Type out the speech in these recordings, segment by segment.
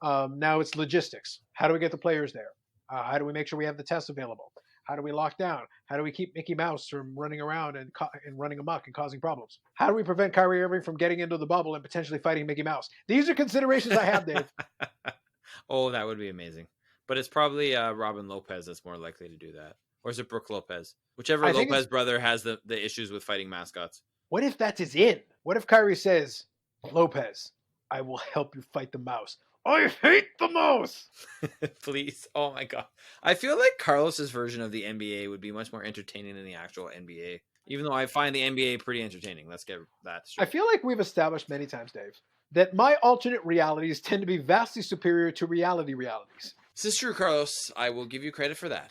Now it's logistics. How do we get the players there? How do we make sure we have the tests available? How do we lock down? How do we keep Mickey Mouse from running around and running amok and causing problems? How do we prevent Kyrie Irving from getting into the bubble and potentially fighting Mickey Mouse? These are considerations I have, Dave. Oh, that would be amazing. But it's probably Robin Lopez that's more likely to do that. Or is it Brooke Lopez? Whichever Lopez brother has the issues with fighting mascots. What if that's his in? What if Kyrie says, Lopez, I will help you fight the mouse. I hate the mouse. Please. Oh my God. I feel like Carlos's version of the NBA would be much more entertaining than the actual NBA. Even though I find the NBA pretty entertaining. Let's get that straight. I feel like we've established many times, Dave, that my alternate realities tend to be vastly superior to realities. This is true, Carlos. I will give you credit for that.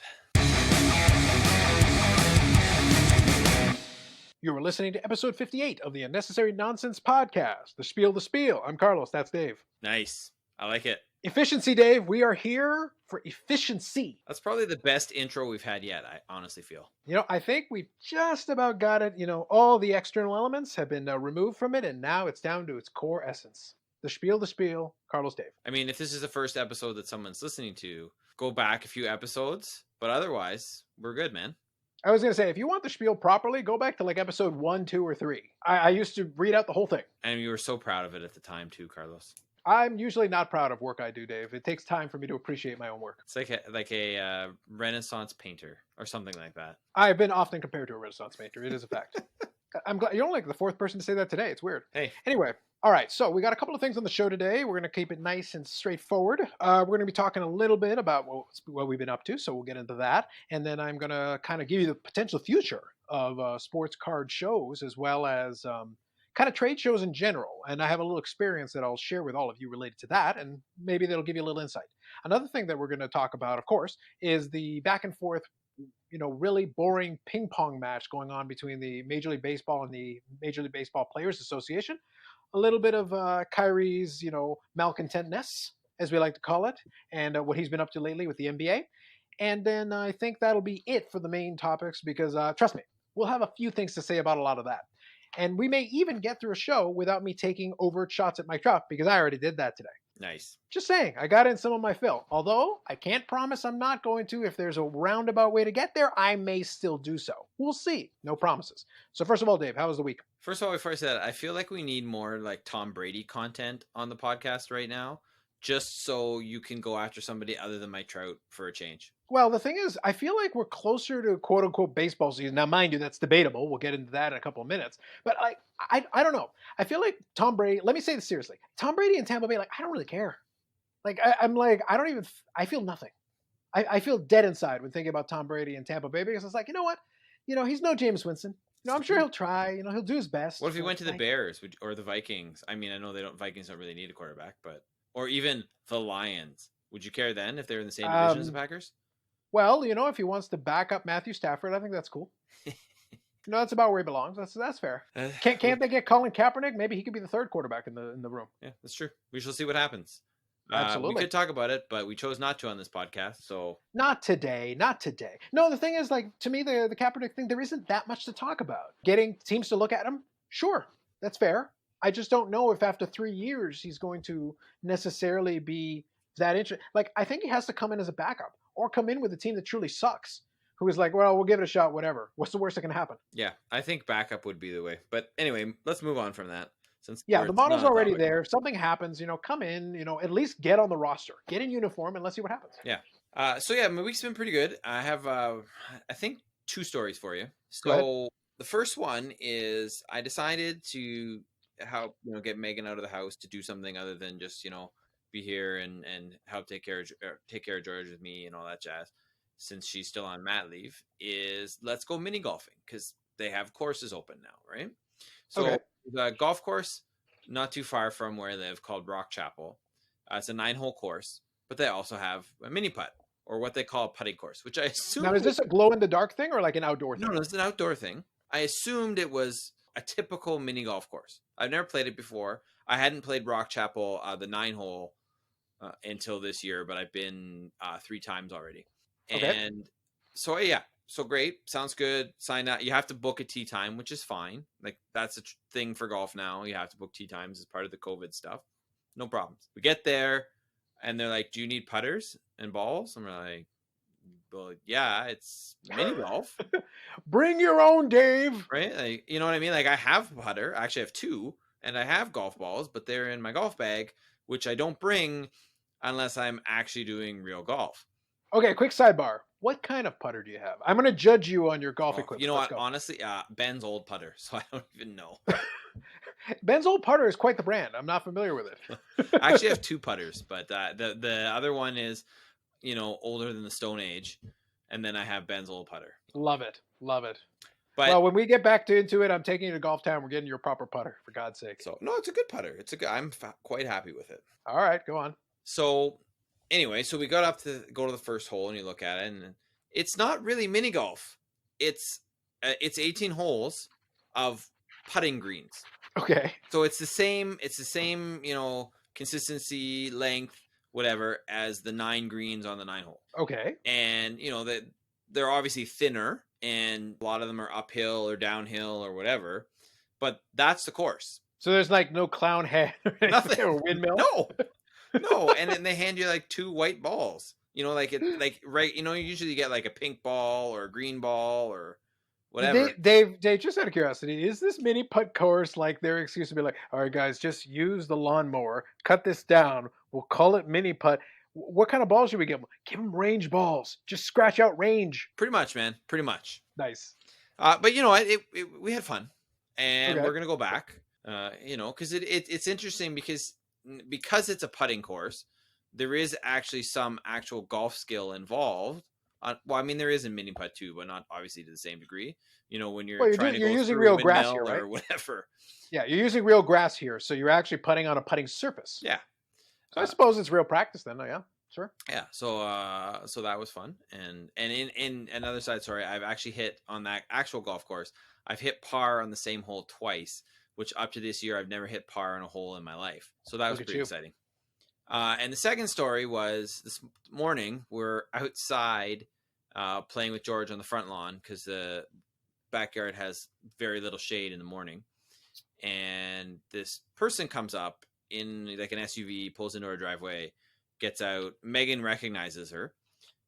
You are listening to episode 58 of the Unnecessary Nonsense Podcast. The Spiel. I'm Carlos. That's Dave. Nice. I like it. Efficiency, Dave. We are here for efficiency. That's probably the best intro we've had yet, I honestly feel. I think we've just about got it. All the external elements have been removed from it, and now it's down to its core essence. The Spiel, Carlos, Dave. I mean, if this is the first episode that someone's listening to, go back a few episodes, but otherwise, we're good, man. I was going to say, if you want the spiel properly, go back to like episode 1, 2, or 3. I used to read out the whole thing. And you were so proud of it at the time too, Carlos. I'm usually not proud of work I do, Dave. It takes time for me to appreciate my own work. It's like a Renaissance painter or something like that. I've been often compared to a Renaissance painter. It is a fact. I'm glad you're only like the fourth person to say that today. It's weird. Hey. Anyway, all right. So we got a couple of things on the show today. We're going to keep it nice and straightforward. We're going to be talking a little bit about what we've been up to. So we'll get into that. And then I'm going to kind of give you the potential future of sports card shows as well as kind of trade shows in general. And I have a little experience that I'll share with all of you related to that. And maybe that'll give you a little insight. Another thing that we're going to talk about, of course, is the back and forth really boring ping pong match going on between the Major League Baseball and the Major League Baseball Players Association. A little bit of Kyrie's, malcontentness, as we like to call it, and what he's been up to lately with the NBA. And then I think that'll be it for the main topics because, trust me, we'll have a few things to say about a lot of that. And we may even get through a show without me taking overt shots at Mike Trout because I already did that today. Nice. Just saying, I got in some of my fill. Although I can't promise I'm not going to. If there's a roundabout way to get there, I may still do so. We'll see. No promises. So first of all, Dave, how was the week? First of all, before I say that, I feel like we need more like Tom Brady content on the podcast right now, just so you can go after somebody other than Mike Trout for a change. Well, the thing is, I feel like we're closer to quote-unquote baseball season. Now, mind you, that's debatable. We'll get into that in a couple of minutes. But I don't know. I feel like Tom Brady, let me say this seriously. Tom Brady and Tampa Bay, I don't really care. I feel nothing. I feel dead inside when thinking about Tom Brady and Tampa Bay because it's like, you know what? He's no Jameis Winston. I'm sure he'll try. He'll do his best. What if he went to the Bears or the Vikings? I mean, I know Vikings don't really need a quarterback, or even the Lions. Would you care then if they're in the same division as the Packers? Well, if he wants to back up Matthew Stafford, I think that's cool. That's about where he belongs. That's fair. Can't they get Colin Kaepernick? Maybe he could be the third quarterback in the room. Yeah, that's true. We shall see what happens. Absolutely. We could talk about it, but we chose not to on this podcast. So not today. No, the thing is, to me, the Kaepernick thing, there isn't that much to talk about. Getting teams to look at him, sure, that's fair. I just don't know if after 3 years he's going to necessarily be that interesting. I think he has to come in as a backup or come in with a team that truly sucks, who is like, well, we'll give it a shot, whatever. What's the worst that can happen? Yeah, I think backup would be the way. But anyway, let's move on from that. The model's already there. If something happens, come in, at least get on the roster. Get in uniform and let's see what happens. Yeah. My week's been pretty good. I have, I think, 2 stories for you. So the first one is I decided to help, get Megan out of the house to do something other than just, be here and help take care of George with me and all that jazz. Since she's still on mat leave, is let's go mini golfing because they have courses open now, right? So the golf course not too far from where I live called Rock Chapel. It's a 9-hole course, but they also have a mini putt or what they call a putting course, which I assume. Now, is this a glow in the dark thing or like an outdoor thing? No, it's an outdoor thing. I assumed it was a typical mini golf course. I've never played it before. I hadn't played Rock Chapel, the 9-hole, until this year, but I've been 3 times already. And so, so great. Sounds good. Sign up. You have to book a tee time, which is fine. That's a thing for golf now. You have to book tee times as part of the COVID stuff. No problems. We get there. And they're like, "Do you need putters and balls?" I'm like, "Well, yeah, it's mini golf, Bring your own, Dave. right?" Like, you know what I mean? Like, I have putter. I actually have two, and I have golf balls, but they're in my golf bag, which I don't bring unless I'm actually doing real golf. Okay, quick sidebar. What kind of putter do you have? I'm going to judge you on your golf Oh, you equipment. know Let's what? go. Honestly, Ben's old putter, so I don't even know. Ben's old putter is quite the brand. I'm not familiar with it. I actually have two putters, but the other one is, older than the Stone Age, and then I have Ben's old putter. Love it. Love it. But Well, when we get back into it, I'm taking you to Golf Town. We're getting your proper putter, for God's sake. so no, it's a good putter. I'm quite happy with it. All right, go on. So anyway, so we got up to go to the first hole, and you look at it, and it's not really mini golf. It's 18 holes of putting greens. Okay. So it's the same, consistency, length, whatever, as the 9 greens on the 9 hole. Okay. And that they're obviously thinner, and a lot of them are uphill or downhill or whatever. But that's the course. So there's like no clown head or anything, Nothing. or windmill. No. And then they hand you like 2 white balls. Right. You usually get like a pink ball or a green ball or whatever. Dave, just out of curiosity, is this mini putt course like their excuse to be like, all right, guys, just use the lawnmower, cut this down, we'll call it mini putt. What kind of balls should we give them? Give them range balls. Just scratch out range. Pretty much, man. Pretty much. Nice. But you know what? We had fun, and Okay. we're gonna go back. Because it's interesting because it's a putting course. There is actually some actual golf skill involved. Well, I mean, there is in mini putt too, but not obviously to the same degree. When you're trying to go using through real a grass windmill here, right? or whatever. Yeah, you're using real grass here, so you're actually putting on a putting surface. Yeah. So I suppose it's real practice then. Oh, yeah, sure. Yeah. So that was fun, and in another side story, I've actually hit on that actual golf course. I've hit par on the same hole twice, which up to this year I've never hit par on a hole in my life. So that was pretty exciting. And the second story was this morning. We're outside playing with George on the front lawn because the backyard has very little shade in the morning. And this person comes up in like an SUV, pulls into our driveway, gets out. Megan recognizes her.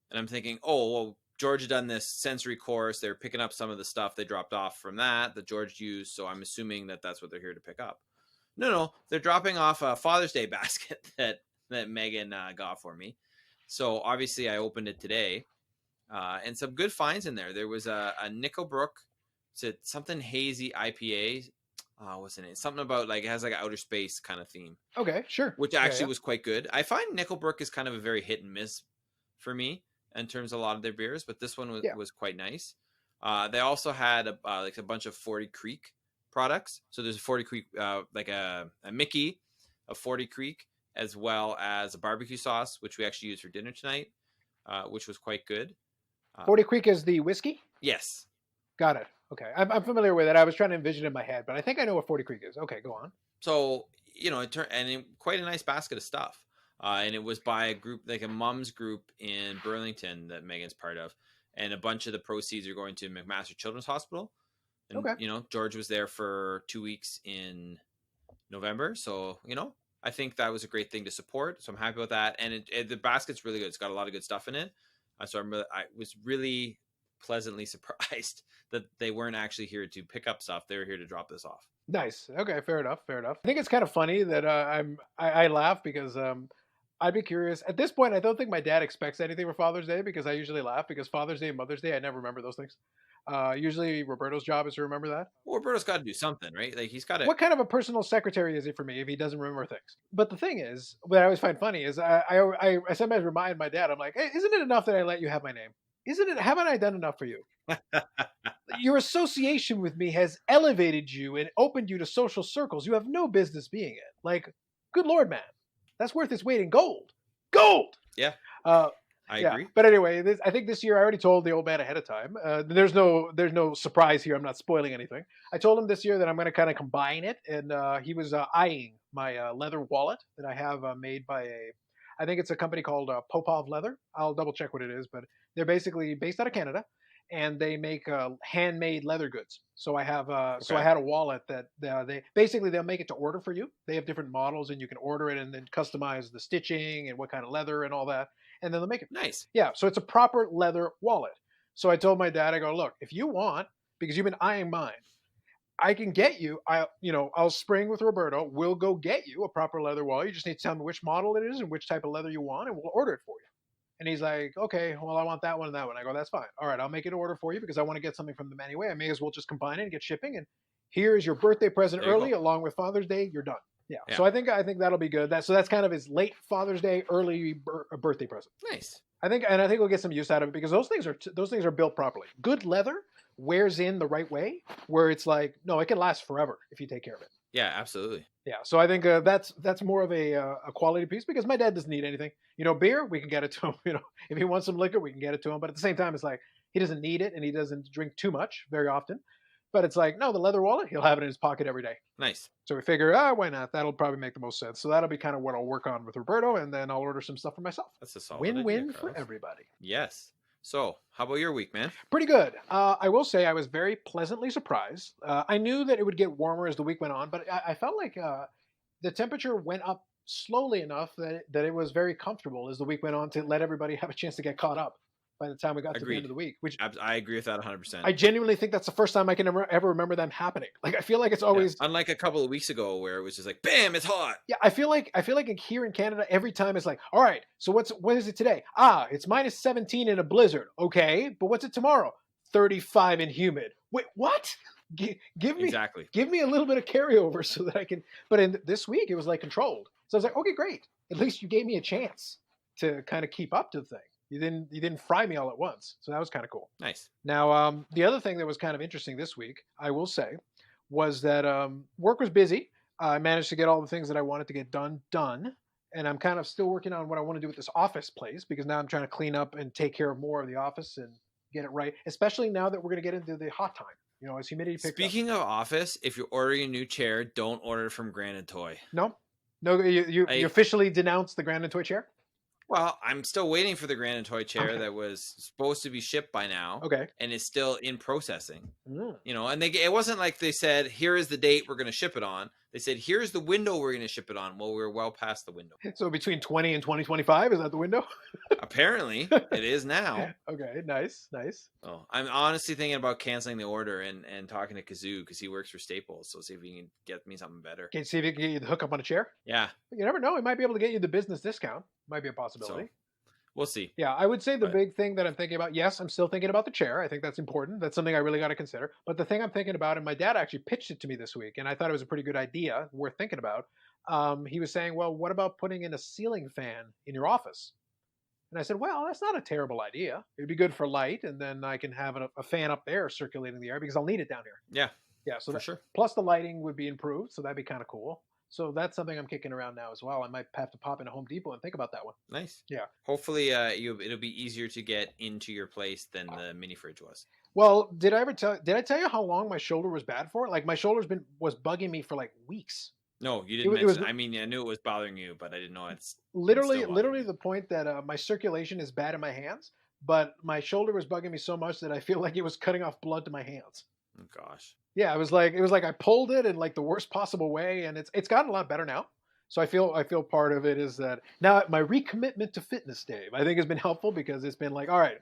And I'm thinking, oh, well, George had done this sensory course. They're picking up some of the stuff they dropped off from that George used. So I'm assuming that that's what they're here to pick up. No, they're dropping off a Father's Day basket that Megan got for me. So obviously I opened it today, and some good finds in there. There was a Nickelbrook, something hazy IPA. What's the name? Something about like it has like an outer space kind of theme. Okay, sure. Which actually was quite good. I find Nickelbrook is kind of a very hit and miss for me in terms of a lot of their beers, but this one was quite nice. They also had like a bunch of 40 Creek products. So there's a 40 Creek, like a Mickey of 40 Creek, as well as a barbecue sauce, which we actually used for dinner tonight, which was quite good. 40 Creek is the whiskey? Yes. Got it. Okay. I'm familiar with it. I was trying to envision it in my head, but I think I know what 40 Creek is. Okay, go on. So, quite a nice basket of stuff. And it was by a group, like a mom's group in Burlington that Megan's part of. And a bunch of the proceeds are going to McMaster Children's Hospital. And, George was there for 2 weeks in November. So, I think that was a great thing to support. So I'm happy with that. And the basket's really good. It's got a lot of good stuff in it. So I was really pleasantly surprised that they weren't actually here to pick up stuff. They were here to drop this off. Nice. Okay, fair enough. I think it's kind of funny that I laugh because I'd be curious. At this point, I don't think my dad expects anything for Father's Day because I usually laugh because Father's Day and Mother's Day, I never remember those things. Usually Roberto's job is to remember that. Well, Roberto's got to do something, right? Like he's got to. What kind of a personal secretary is he for me if he doesn't remember things? But the thing is, what I always find funny is I sometimes remind my dad, I'm like, hey, isn't it enough that I let you have my name? Haven't I done enough for you? Your association with me has elevated you and opened you to social circles you have no business being in. Like, good Lord, man, that's worth its weight in gold. Gold. Yeah. I agree. But anyway, I think this year I already told the old man ahead of time. There's no surprise here. I'm not spoiling anything. I told him this year that I'm going to kind of combine it, and he was eyeing my leather wallet that I have made by I think it's a company called Popov Leather. I'll double check what it is, but they're basically based out of Canada, and they make handmade leather goods. So I have so I Okay. had a wallet that they basically they'll make it to order for you. They have different models, and you can order it and then customize the stitching and what kind of leather and all that, and then they'll make it. Nice. Yeah, so it's a proper leather wallet. So I told my dad, I go, look, if you want, because you've been eyeing mine, I can get you. I'll spring with Roberto. We'll go get you a proper leather wallet. You just need to tell me which model it is and which type of leather you want, and we'll order it for you. And he's like, okay, well, I want that one and that one. I go, that's fine. All right, I'll make an order for you because I want to get something from them anyway. I may as well just combine it and get shipping. And here's your birthday present There you early, go. along with Father's Day. You're done. Yeah. Yeah. So I think that'll be good. That's kind of his late Father's Day, early birthday present. Nice. I think we'll get some use out of it because those things are built properly. Good leather wears in the right way, where it's like, no, it can last forever if you take care of it. Yeah, absolutely. Yeah, so I think that's more of a quality piece because my dad doesn't need anything. Beer, we can get it to him. If he wants some liquor, we can get it to him. But at the same time, it's like he doesn't need it and he doesn't drink too much very often. But it's like, no, the leather wallet, he'll have it in his pocket every day. Nice. So we figure, why not? That'll probably make the most sense. So that'll be kind of what I'll work on with Roberto, and then I'll order some stuff for myself. That's a solid Win-win idea, for Carlos. everybody. Yes. So, how about your week, man? Pretty good. I will say I was very pleasantly surprised. I knew that it would get warmer as the week went on, but I felt like the temperature went up slowly enough that it was very comfortable as the week went on to let everybody have a chance to get caught up by the time we got to the Agreed. end of the week. Which I agree with that 100%. I genuinely think that's the first time I can ever remember them happening. Like I feel like it's always unlike a couple of weeks ago where it was just like, bam, it's hot. Yeah, I feel like here in Canada, every time it's like, all right, so what is it today? It's minus 17 in a blizzard. Okay, but what's it tomorrow? 35 and humid. Wait, what? Give me a little bit of carryover so that I can. But in this week, it was like controlled. So I was like, okay, great. At least you gave me a chance to kind of keep up to the thing. You didn't fry me all at once. So that was kind of cool. Nice. Now, the other thing that was kind of interesting this week, I will say, was that work was busy. I managed to get all the things that I wanted to get done. And I'm kind of still working on what I want to do with this office place because now I'm trying to clean up and take care of more of the office and get it right, especially now that we're going to get into the hot time. As humidity picks up. Speaking of office, if you're ordering a new chair, don't order from Grand & Toy. No, you officially denounced the Grand & Toy chair? Well, I'm still waiting for the Grand & Toy chair that was supposed to be shipped by now. Okay. And is still in processing. And it wasn't like they said, here is the date we're going to ship it on. They said, here's the window we're going to ship it on. Well, we're well past the window. So between 20 and 2025, is that the window? Apparently, it is now. Okay, nice. Oh, I'm honestly thinking about canceling the order and talking to Kazoo because he works for Staples. So see if he can get me something better. Okay, see if he can get you the hookup on a chair? Yeah. You never know. He might be able to get you the business discount. Might be a possibility. So, we'll see. Yeah, I would say the big thing that I'm thinking about, yes, I'm still thinking about the chair. I think that's important. That's something I really got to consider. But the thing I'm thinking about, and my dad actually pitched it to me this week, and I thought it was a pretty good idea, worth thinking about. He was saying, well, what about putting in a ceiling fan in your office? And I said, well, that's not a terrible idea. It'd be good for light, and then I can have a fan up there circulating the air because I'll need it down here. Yeah, so for sure. Plus the lighting would be improved, so that'd be kind of cool. So that's something I'm kicking around now as well. I might have to pop into Home Depot and think about that one. Nice. Yeah. Hopefully, it'll be easier to get into your place than the mini fridge was. Well, did I tell you how long my shoulder was bad for? Like my shoulder's was bugging me for like weeks. No, you didn't mention. I mean, I knew it was bothering you, but I didn't know it's literally the point that my circulation is bad in my hands, but my shoulder was bugging me so much that I feel like it was cutting off blood to my hands. Oh gosh. Yeah, it was like I pulled it in like the worst possible way, and it's gotten a lot better now. So I feel part of it is that now my recommitment to fitness, Dave, I think has been helpful because it's been like, all right,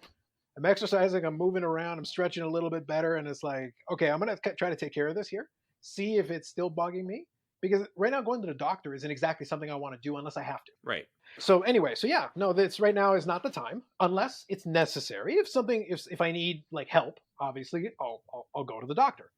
I'm exercising, I'm moving around, I'm stretching a little bit better, and it's like, okay, I'm gonna try to take care of this here, see if it's still bugging me, because right now going to the doctor isn't exactly something I want to do unless I have to. Right. So anyway, this right now is not the time unless it's necessary. If I need like help, obviously I'll go to the doctor.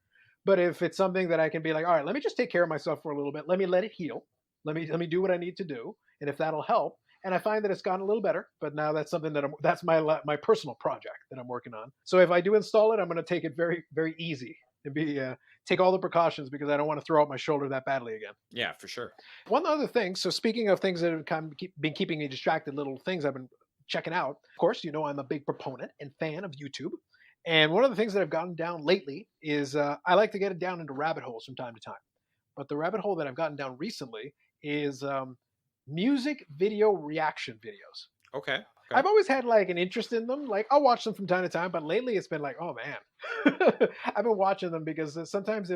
But if it's something that I can be like, all right, let me just take care of myself for a little bit. Let me let it heal. Let me do what I need to do. And if that'll help, and I find that it's gotten a little better, but now that's something that's my personal project that I'm working on. So if I do install it, I'm going to take it very, very easy and take all the precautions because I don't want to throw out my shoulder that badly again. Yeah, for sure. One other thing. So speaking of things that have kind of been keeping me distracted, little things I've been checking out. Of course, I'm a big proponent and fan of YouTube. And one of the things that I've gotten down lately is I like to get it down into rabbit holes from time to time. But the rabbit hole that I've gotten down recently is music video reaction videos. Okay. Okay. I've always had like an interest in them. Like I'll watch them from time to time, but lately it's been like, oh man, I've been watching them because sometimes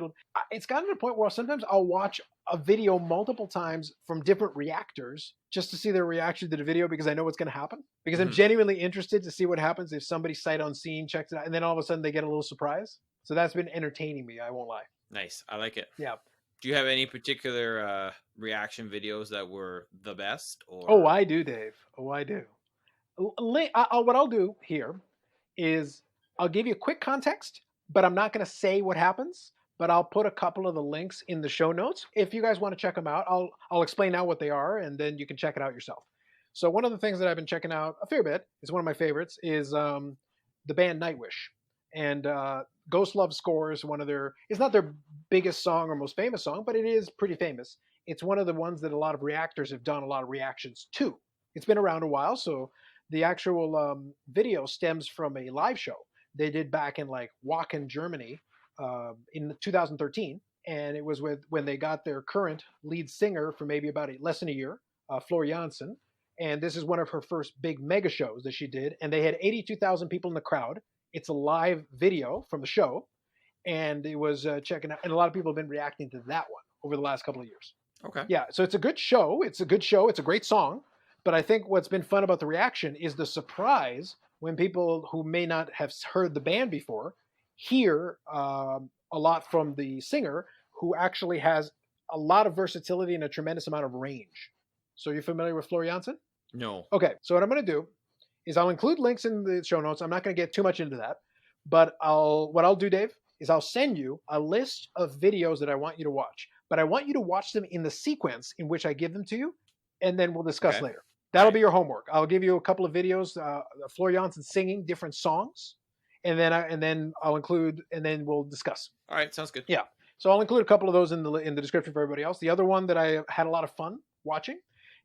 it's gotten to the point where sometimes I'll watch a video multiple times from different reactors just to see their reaction to the video because I know what's going to happen. Because I'm Hmm. genuinely interested to see what happens if somebody sight unseen checks it out, and then all of a sudden they get a little surprise. So that's been entertaining me. I won't lie. Nice. I like it. Yeah. Do you have any particular reaction videos that were the best, Oh, or? I do, Dave. Oh, I do. What I'll do here is I'll give you a quick context, but I'm not going to say what happens. But I'll put a couple of the links in the show notes. If you guys want to check them out, I'll explain now what they are, and then you can check it out yourself. So one of the things that I've been checking out a fair bit is one of my favorites is the band Nightwish, and Ghost Love Scores one of their. It's not their biggest song or most famous song, but it is pretty famous. It's one of the ones that a lot of reactors have done a lot of reactions to. It's been around a while, so the actual video stems from a live show they did back in like Wacken, Germany, in 2013, and it was with when they got their current lead singer for maybe about less than a year, Flor Jansen, and this is one of her first big mega shows that she did, and they had 82,000 people in the crowd. It's a live video from the show, and it was checking out, and a lot of people have been reacting to that one over the last couple of years. Okay. Yeah, so it's a good show. It's a good show. It's a great song. But I think what's been fun about the reaction is the surprise when people who may not have heard the band before hear a lot from the singer who actually has a lot of versatility and a tremendous amount of range. So you're familiar with Flor Jansen? No. Okay, so what I'm going to do is I'll include links in the show notes. I'm not going to get too much into that, but what I'll do, Dave, is I'll send you a list of videos that I want you to watch. But I want you to watch them in the sequence in which I give them to you, and then we'll discuss Okay. later. All That'll right. be your homework. I'll give you a couple of videos, Flor Jansen singing different songs, and then I'll include, and then we'll discuss. All right. Sounds good. Yeah. So I'll include a couple of those in the description for everybody else. The other one that I had a lot of fun watching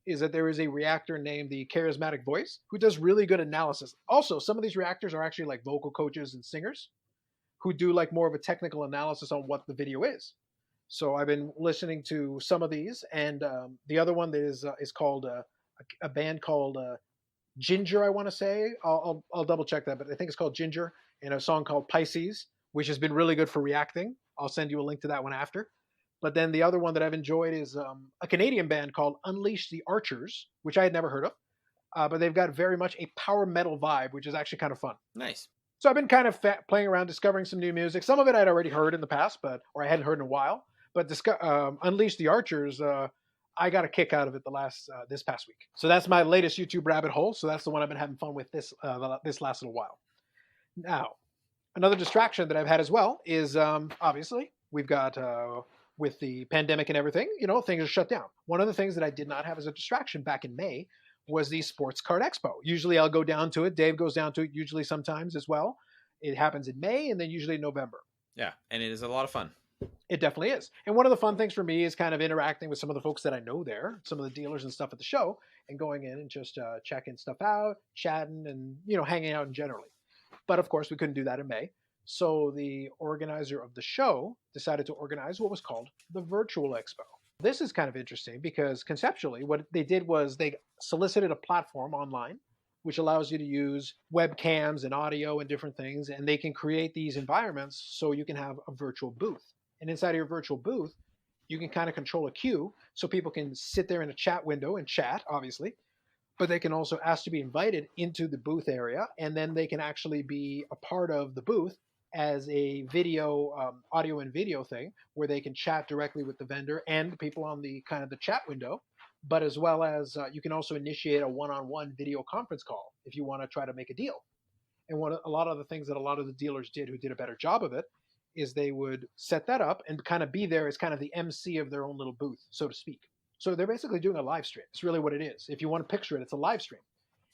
is that there is a reactor named the Charismatic Voice who does really good analysis. Also, some of these reactors are actually like vocal coaches and singers who do like more of a technical analysis on what the video is. So I've been listening to some of these, and the other one that is called a band called Ginger. I want to say I'll double check that, but I think it's called Ginger, and a song called Pisces, which has been really good for reacting. I'll send you a link to that one after. But then the other one that I've enjoyed is a Canadian band called Unleash the Archers, which I had never heard of, but they've got very much a power metal vibe, which is actually kind of fun. Nice. So I've been kind of playing around, discovering some new music. Some of it I'd already heard in the past, or I hadn't heard in a while. But Unleash the Archers, I got a kick out of it this past week. So that's my latest YouTube rabbit hole. So that's the one I've been having fun with this last little while. Now, another distraction that I've had as well is obviously we've got with the pandemic and everything, things are shut down. One of the things that I did not have as a distraction back in May was the Sports Card Expo. Usually I'll go down to it. Dave goes down to it usually sometimes as well. It happens in May and then usually in November. Yeah, and it is a lot of fun. It definitely is. And one of the fun things for me is kind of interacting with some of the folks that I know there, some of the dealers and stuff at the show, and going in and just checking stuff out, chatting, and hanging out in generally. But of course, we couldn't do that in May. So the organizer of the show decided to organize what was called the Virtual Expo. This is kind of interesting because conceptually, what they did was they solicited a platform online which allows you to use webcams and audio and different things, and they can create these environments so you can have a virtual booth. And inside of your virtual booth, you can kind of control a queue so people can sit there in a chat window and chat, obviously, but they can also ask to be invited into the booth area, and then they can actually be a part of the booth as a video, audio and video thing where they can chat directly with the vendor and the people on the kind of the chat window, but as well as you can also initiate a one-on-one video conference call if you want to try to make a deal. And a lot of the things that a lot of the dealers did who did a better job of it is they would set that up and kind of be there as kind of the MC of their own little booth, so to speak. So they're basically doing a live stream. It's really what it is. If you want to picture it, it's a live stream.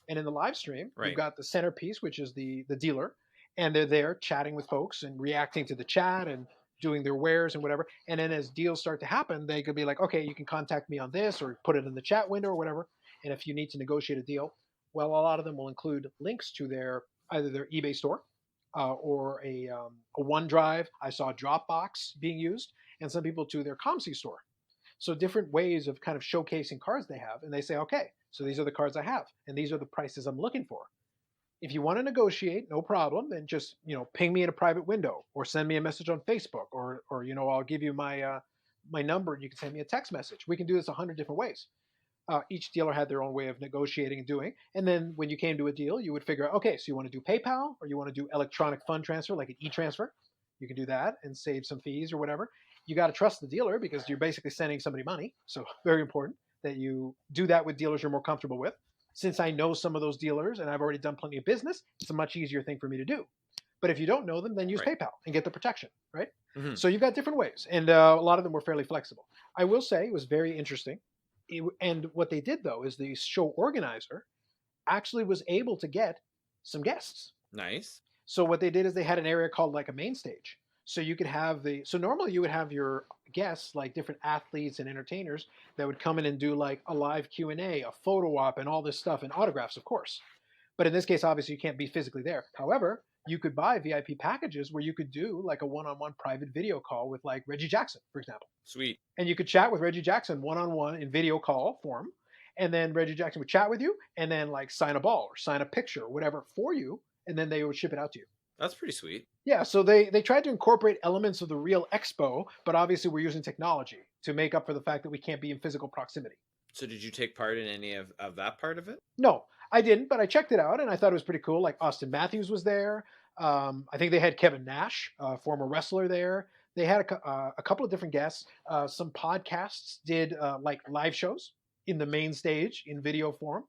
And in the live stream, you've got the centerpiece, which is the dealer, and they're there chatting with folks and reacting to the chat and doing their wares and whatever. And then as deals start to happen, they could be like, okay, you can contact me on this or put it in the chat window or whatever. And if you need to negotiate a deal, well, a lot of them will include links to either their eBay store or a OneDrive. I saw Dropbox being used, and some people to their ComC store. So different ways of kind of showcasing cards they have, and they say, okay, so these are the cards I have, and these are the prices I'm looking for. If you want to negotiate, no problem. Then just ping me in a private window or send me a message on Facebook, or I'll give you my number and you can send me a text message. We can do this 100 different ways. Each dealer had their own way of negotiating and doing. And then when you came to a deal, you would figure out, okay, so you want to do PayPal or you want to do electronic fund transfer, like an e-transfer. You can do that and save some fees or whatever. You got to trust the dealer because you're basically sending somebody money. So very important that you do that with dealers you're more comfortable with. Since I know some of those dealers and I've already done plenty of business, it's a much easier thing for me to do. But if you don't know them, then use PayPal and get the protection, right? Mm-hmm. So you've got different ways, and a lot of them were fairly flexible. I will say it was very interesting. And what they did, though, is the show organizer actually was able to get some guests. Nice. So what they did is they had an area called like a main stage. So you could have so normally you would have your guests, like different athletes and entertainers that would come in and do like a live Q&A, a photo op, and all this stuff, and autographs, of course. But in this case, obviously, you can't be physically there. However, you could buy VIP packages where you could do like a one-on-one private video call with like Reggie Jackson, for example. Sweet. And you could chat with Reggie Jackson one-on-one in video call form. And then Reggie Jackson would chat with you and then like sign a ball or sign a picture or whatever for you. And then they would ship it out to you. That's pretty sweet. Yeah, so they tried to incorporate elements of the real expo, but obviously we're using technology to make up for the fact that we can't be in physical proximity. So did you take part in any of that part of it? No, I didn't, but I checked it out and I thought it was pretty cool. Like Austin Matthews was there. I think they had Kevin Nash, former wrestler, there. They had a couple of different guests. Some podcasts did like live shows in the main stage in video form.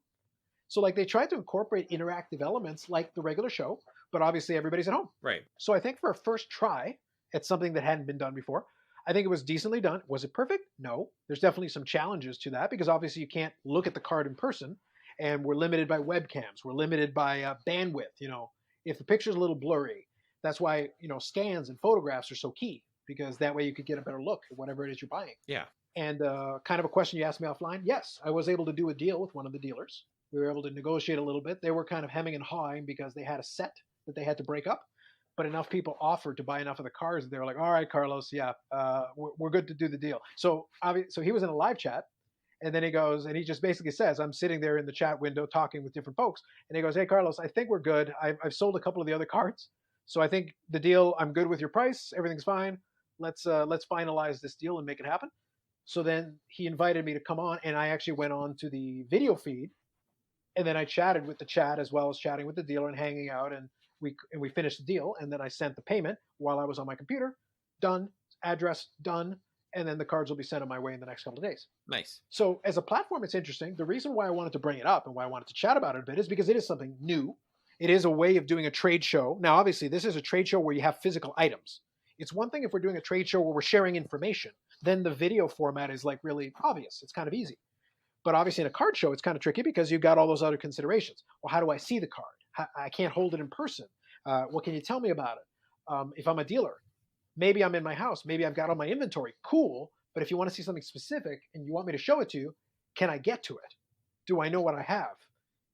So like they tried to incorporate interactive elements like the regular show, but obviously everybody's at home. Right. So I think for a first try at something that hadn't been done before, I think it was decently done. Was it perfect? No. There's definitely some challenges to that because obviously you can't look at the card in person, and we're limited by webcams. We're limited by bandwidth. If the picture's a little blurry, that's why scans and photographs are so key, because that way you could get a better look at whatever it is you're buying. Yeah. And kind of a question you asked me offline. Yes, I was able to do a deal with one of the dealers. We were able to negotiate a little bit. They were kind of hemming and hawing because they had a set that they had to break up, but enough people offered to buy enough of the cards that they were like, all right, Carlos, yeah, we're good to do the deal. So he was in a live chat, and then he goes, and he just basically says, I'm sitting there in the chat window talking with different folks, and he goes, hey, Carlos, I think we're good. I've sold a couple of the other cards, so I think the deal, I'm good with your price. Everything's fine. Let's finalize this deal and make it happen. So then he invited me to come on, and I actually went on to the video feed, and then I chatted with the chat as well as chatting with the dealer and hanging out, and we finished the deal, and then I sent the payment while I was on my computer. Done. Address done. And then the cards will be sent on my way in the next couple of days. Nice. So as a platform, it's interesting. The reason why I wanted to bring it up and why I wanted to chat about it a bit is because it is something new. It is a way of doing a trade show. Now, obviously, this is a trade show where you have physical items. It's one thing if we're doing a trade show where we're sharing information. Then the video format is like really obvious. It's kind of easy. But obviously in a card show, it's kind of tricky because you've got all those other considerations. Well, how do I see the card? I can't hold it in person. What can you tell me about it? If I'm a dealer, maybe I'm in my house. Maybe I've got all my inventory. Cool. But if you want to see something specific and you want me to show it to you, can I get to it? Do I know what I have?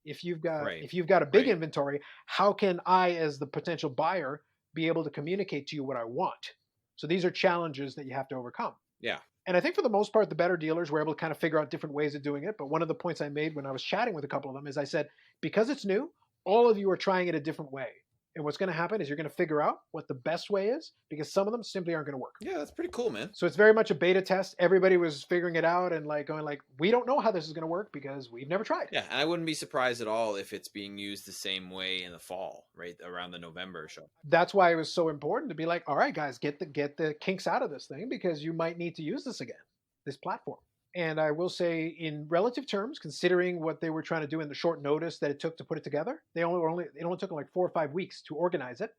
If you've got a big inventory, how can I, as the potential buyer, be able to communicate to you what I want? So these are challenges that you have to overcome. Yeah. And I think for the most part, the better dealers were able to kind of figure out different ways of doing it. But one of the points I made when I was chatting with a couple of them is I said, because it's new, all of you are trying it a different way. And what's going to happen is you're going to figure out what the best way is, because some of them simply aren't going to work. Yeah, that's pretty cool, man. So it's very much a beta test. Everybody was figuring it out and like going like, we don't know how this is going to work because we've never tried. Yeah, and I wouldn't be surprised at all if it's being used the same way in the fall, right around the November show. That's why it was so important to be like, all right, guys, get the kinks out of this thing, because you might need to use this again, this platform. And I will say, in relative terms, considering what they were trying to do in the short notice that it took to put it together, it only took them like 4 or 5 weeks to organize it.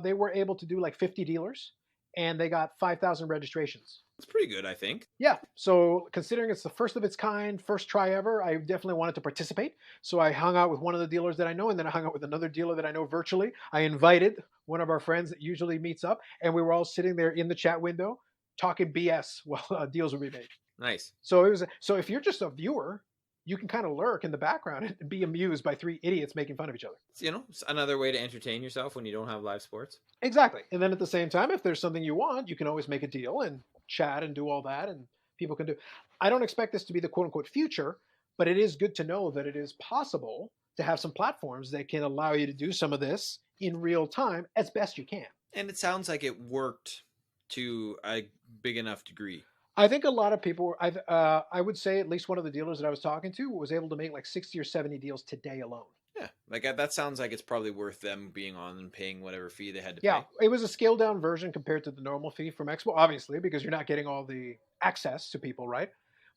They were able to do like 50 dealers, and they got 5,000 registrations. That's pretty good, I think. Yeah. So considering it's the first of its kind, first try ever, I definitely wanted to participate. So I hung out with one of the dealers that I know, and then I hung out with another dealer that I know virtually. I invited one of our friends that usually meets up, and we were all sitting there in the chat window talking BS while deals would be made. Nice. So if you're just a viewer, you can kind of lurk in the background and be amused by 3 idiots making fun of each other. It's another way to entertain yourself when you don't have live sports. Exactly. And then at the same time, if there's something you want, you can always make a deal and chat and do all that, and people can do. I don't expect this to be the quote unquote future, but it is good to know that it is possible to have some platforms that can allow you to do some of this in real time as best you can. And it sounds like it worked to a big enough degree. I think a lot of people, I would say at least one of the dealers that I was talking to was able to make like 60 or 70 deals today alone. Yeah, like that sounds like it's probably worth them being on and paying whatever fee they had to Yeah, pay. it was a scaled down version compared to the normal fee from Expo, obviously, because you're not getting all the access to people, right?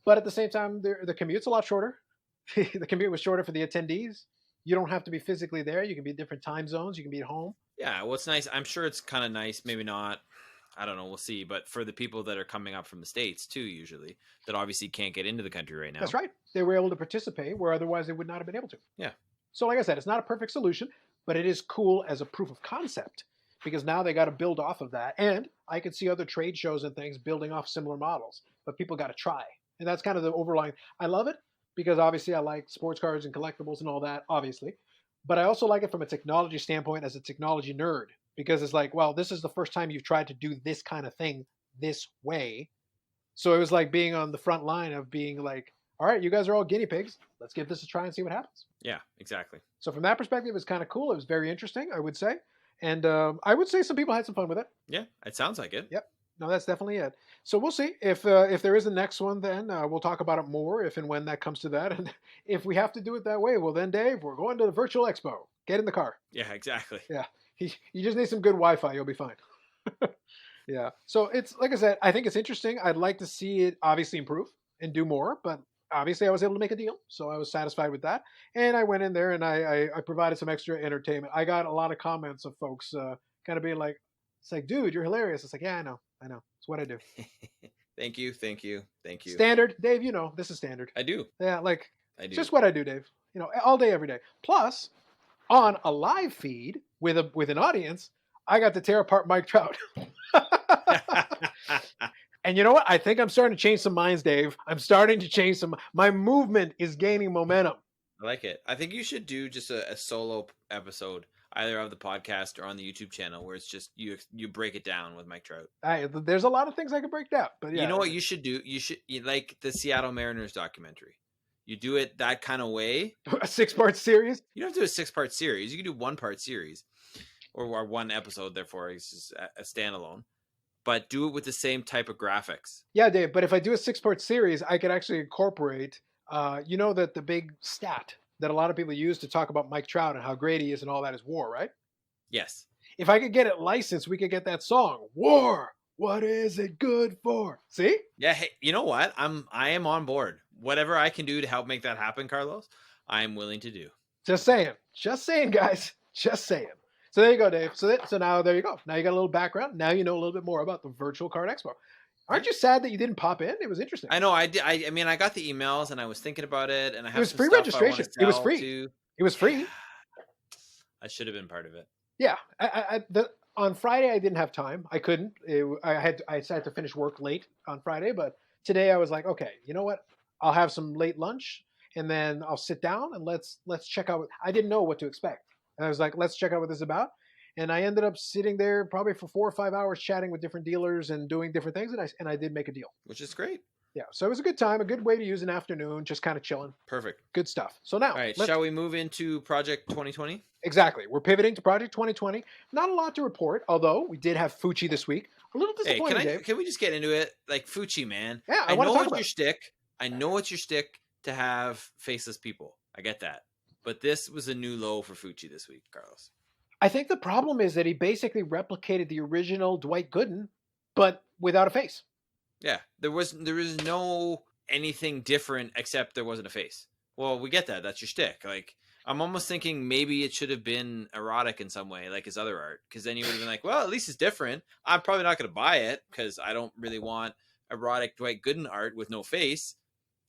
But at the same time, the commute's a lot shorter. The commute was shorter for the attendees. You don't have to be physically there. You can be in different time zones. You can be at home. Yeah, well, it's nice. I'm sure it's kind of nice. Maybe not. I don't know. We'll see. But for the people that are coming up from the States too, usually, that obviously can't get into the country right now. That's right. They were able to participate where otherwise they would not have been able to. Yeah. So like I said, it's not a perfect solution, but it is cool as a proof of concept because now they got to build off of that. And I could see other trade shows and things building off similar models, but people got to try. And that's kind of the overlying. I love it because obviously I like sports cards and collectibles and all that, obviously. But I also like it from a technology standpoint as a technology nerd because it's like, well, this is the first time you've tried to do this kind of thing this way. So it was like being on the front line of being like, all right, you guys are all guinea pigs. Let's give this a try and see what happens. Yeah, exactly. So from that perspective, it was kind of cool. It was very interesting, I would say. And I would say some people had some fun with it. Yeah, it sounds like it. Yep. No, that's definitely it. So we'll see if there is a next one. Then we'll talk about it more if and when that comes to that. And if we have to do it that way, well, then Dave, we're going to the virtual expo. Get in the car. Yeah, exactly. Yeah, you just need some good Wi-Fi. You'll be fine. Yeah. So it's like I said, I think it's interesting. I'd like to see it obviously improve and do more, but obviously I was able to make a deal, so I was satisfied with that. And I went in there and I provided some extra entertainment. I got a lot of comments of folks kind of being like, "It's like, dude, you're hilarious." It's like, yeah, I know. It's what I do. Thank you. Standard, Dave. You know this is standard. I do. Yeah, like I do. It's just what I do, Dave. You know, all day, every day. Plus, on a live feed with an audience, I got to tear apart Mike Trout. And you know what? I think I'm starting to change some minds, Dave. I'm starting to change some. My movement is gaining momentum. I like it. I think you should do just a solo episode, either of the podcast or on the YouTube channel, where it's just you break it down with Mike Trout. There's a lot of things I could break down, but yeah. You know what you should do? You like the Seattle Mariners documentary. You do it that kind of way. A 6-part series? You don't have to do a 6-part series. You can do 1-part series or 1 episode, therefore it's just a standalone. But do it with the same type of graphics. Yeah, Dave, but if I do a 6-part series, I could actually incorporate, you know that the big stat that a lot of people use to talk about Mike Trout and how great he is and all that is war, right? Yes. If I could get it licensed, we could get that song, War, what is it good for? See? Yeah, hey, you know what? I am on board. Whatever I can do to help make that happen, Carlos, I am willing to do. Just saying, guys. Just saying. So there you go, Dave. So now there you go. Now you got a little background. Now you know a little bit more about the virtual Card Expo. Aren't you sad that you didn't pop in? It was interesting. I know. I did. I mean, I got the emails and I was thinking about it, and I have. It was free registration. It was free. It was free. I should have been part of it. Yeah. On Friday I didn't have time. I couldn't. I had to finish work late on Friday, but today I was like, okay, you know what? I'll have some late lunch and then I'll sit down and let's check out. I didn't know what to expect. And I was like, let's check out what this is about. And I ended up sitting there probably for 4 or 5 hours chatting with different dealers and doing different things. And I did make a deal. Which is great. Yeah. So it was a good time, a good way to use an afternoon, just kind of chilling. Perfect. Good stuff. So now. All right. Shall we move into Project 2020? Exactly. We're pivoting to Project 2020. Not a lot to report, although we did have Fucci this week. A little disappointing, Dave. Can we just get into it? Like Fucci, man. Yeah, I know it's your shtick. I know it's your shtick to have faceless people. I get that. But this was a new low for Fucci this week, Carlos. I think the problem is that he basically replicated the original Dwight Gooden, but without a face. Yeah, there is no anything different except there wasn't a face. Well, we get that. That's your shtick. Like, I'm almost thinking maybe it should have been erotic in some way, like his other art, because then you would have been like, well, at least it's different. I'm probably not going to buy it because I don't really want erotic Dwight Gooden art with no face.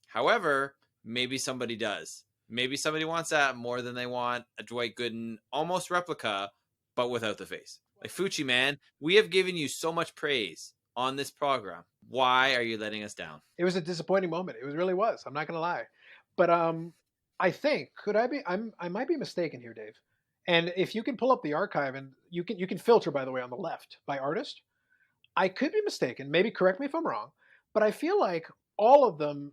However, maybe somebody does. Maybe somebody wants that more than they want a Dwight Gooden almost replica, but without the face. Like, Fucci, man, we have given you so much praise on this program. Why are you letting us down? It was a disappointing moment. It really was. I'm not going to lie. But I think, I might be mistaken here, Dave. And if you can pull up the archive and you can filter, by the way, on the left by artist. I could be mistaken. Maybe correct me if I'm wrong. But I feel like all of them,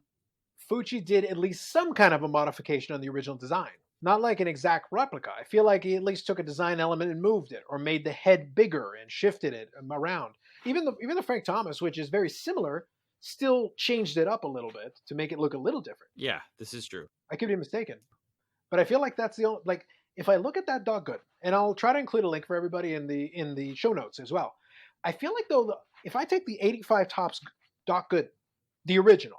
Fucci did at least some kind of a modification on the original design. Not like an exact replica. I feel like he at least took a design element and moved it, or made the head bigger and shifted it around. Even the Frank Thomas, which is very similar, still changed it up a little bit to make it look a little different. Yeah, this is true. I could be mistaken, but I feel like that's the only, like, if I look at that Doc Good, and I'll try to include a link for everybody in the show notes as well. I feel like though, if I take the 85 Topps Doc Good, the original,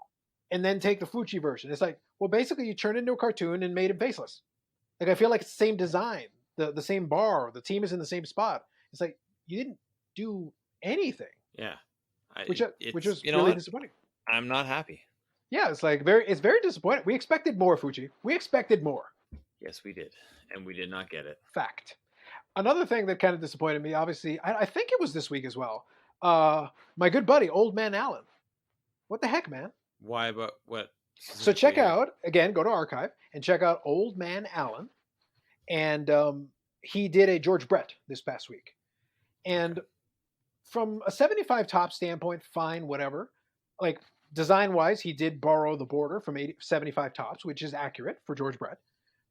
and then take the Fucci version, it's like, well, basically you turned it into a cartoon and made him faceless. Like, I feel like it's the same design, the same bar, the team is in the same spot. It's like, you didn't do anything. Yeah. Which was really disappointing. I'm not happy. Yeah, it's like it's very disappointing. We expected more, Fucci. We expected more. Yes, we did. And we did not get it. Fact. Another thing that kind of disappointed me, obviously, I think it was this week as well. My good buddy, Old Man Allen. What the heck, man? Why, but what? So check out, again, go to Archive and check out Old Man Allen. And he did a George Brett this past week. And from a 75 top standpoint, fine, whatever. Like, design-wise, he did borrow the border from 75 tops, which is accurate for George Brett.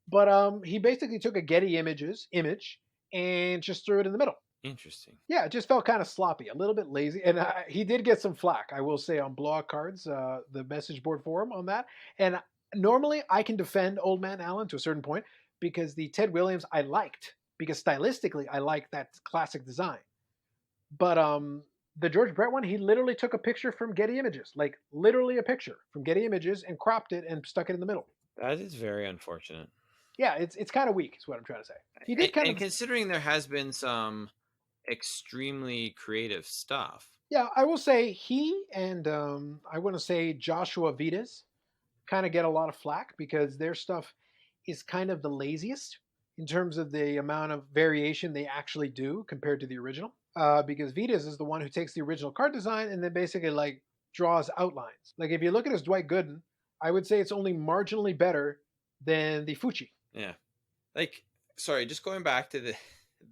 But he basically took a Getty image and just threw it in the middle. Interesting. Yeah, it just felt kind of sloppy, a little bit lazy. And he did get some flack, I will say, on Blog Cards, the message board forum on that. And normally I can defend Old Man Allen to a certain point because the Ted Williams I liked, because stylistically I liked that classic design. But the George Brett one, he literally took a picture from Getty Images, like literally a picture from Getty Images, and cropped it and stuck it in the middle. That is very unfortunate. Yeah, it's kind of weak, is what I'm trying to say. He did and considering there has been some extremely creative stuff. Yeah, I will say he and I want to say Joshua Vides kind of get a lot of flack because their stuff is kind of the laziest in terms of the amount of variation they actually do compared to the original. Because Vides is the one who takes the original card design and then basically like draws outlines. Like if you look at his Dwight Gooden, I would say it's only marginally better than the Fucci. Yeah. Like, sorry, just going back to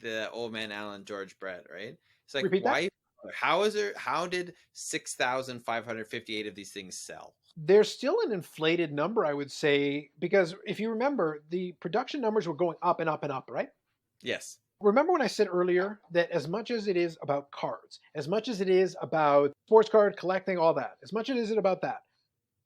the Old Man Allen George Brett, right? It's like, Repeat why? That? How did 6,558 of these things sell? There's still an inflated number, I would say, because if you remember, the production numbers were going up and up and up, right? Yes. Remember when I said earlier that as much as it is about cards, as much as it is about sports card collecting, all that, as much as it is about that,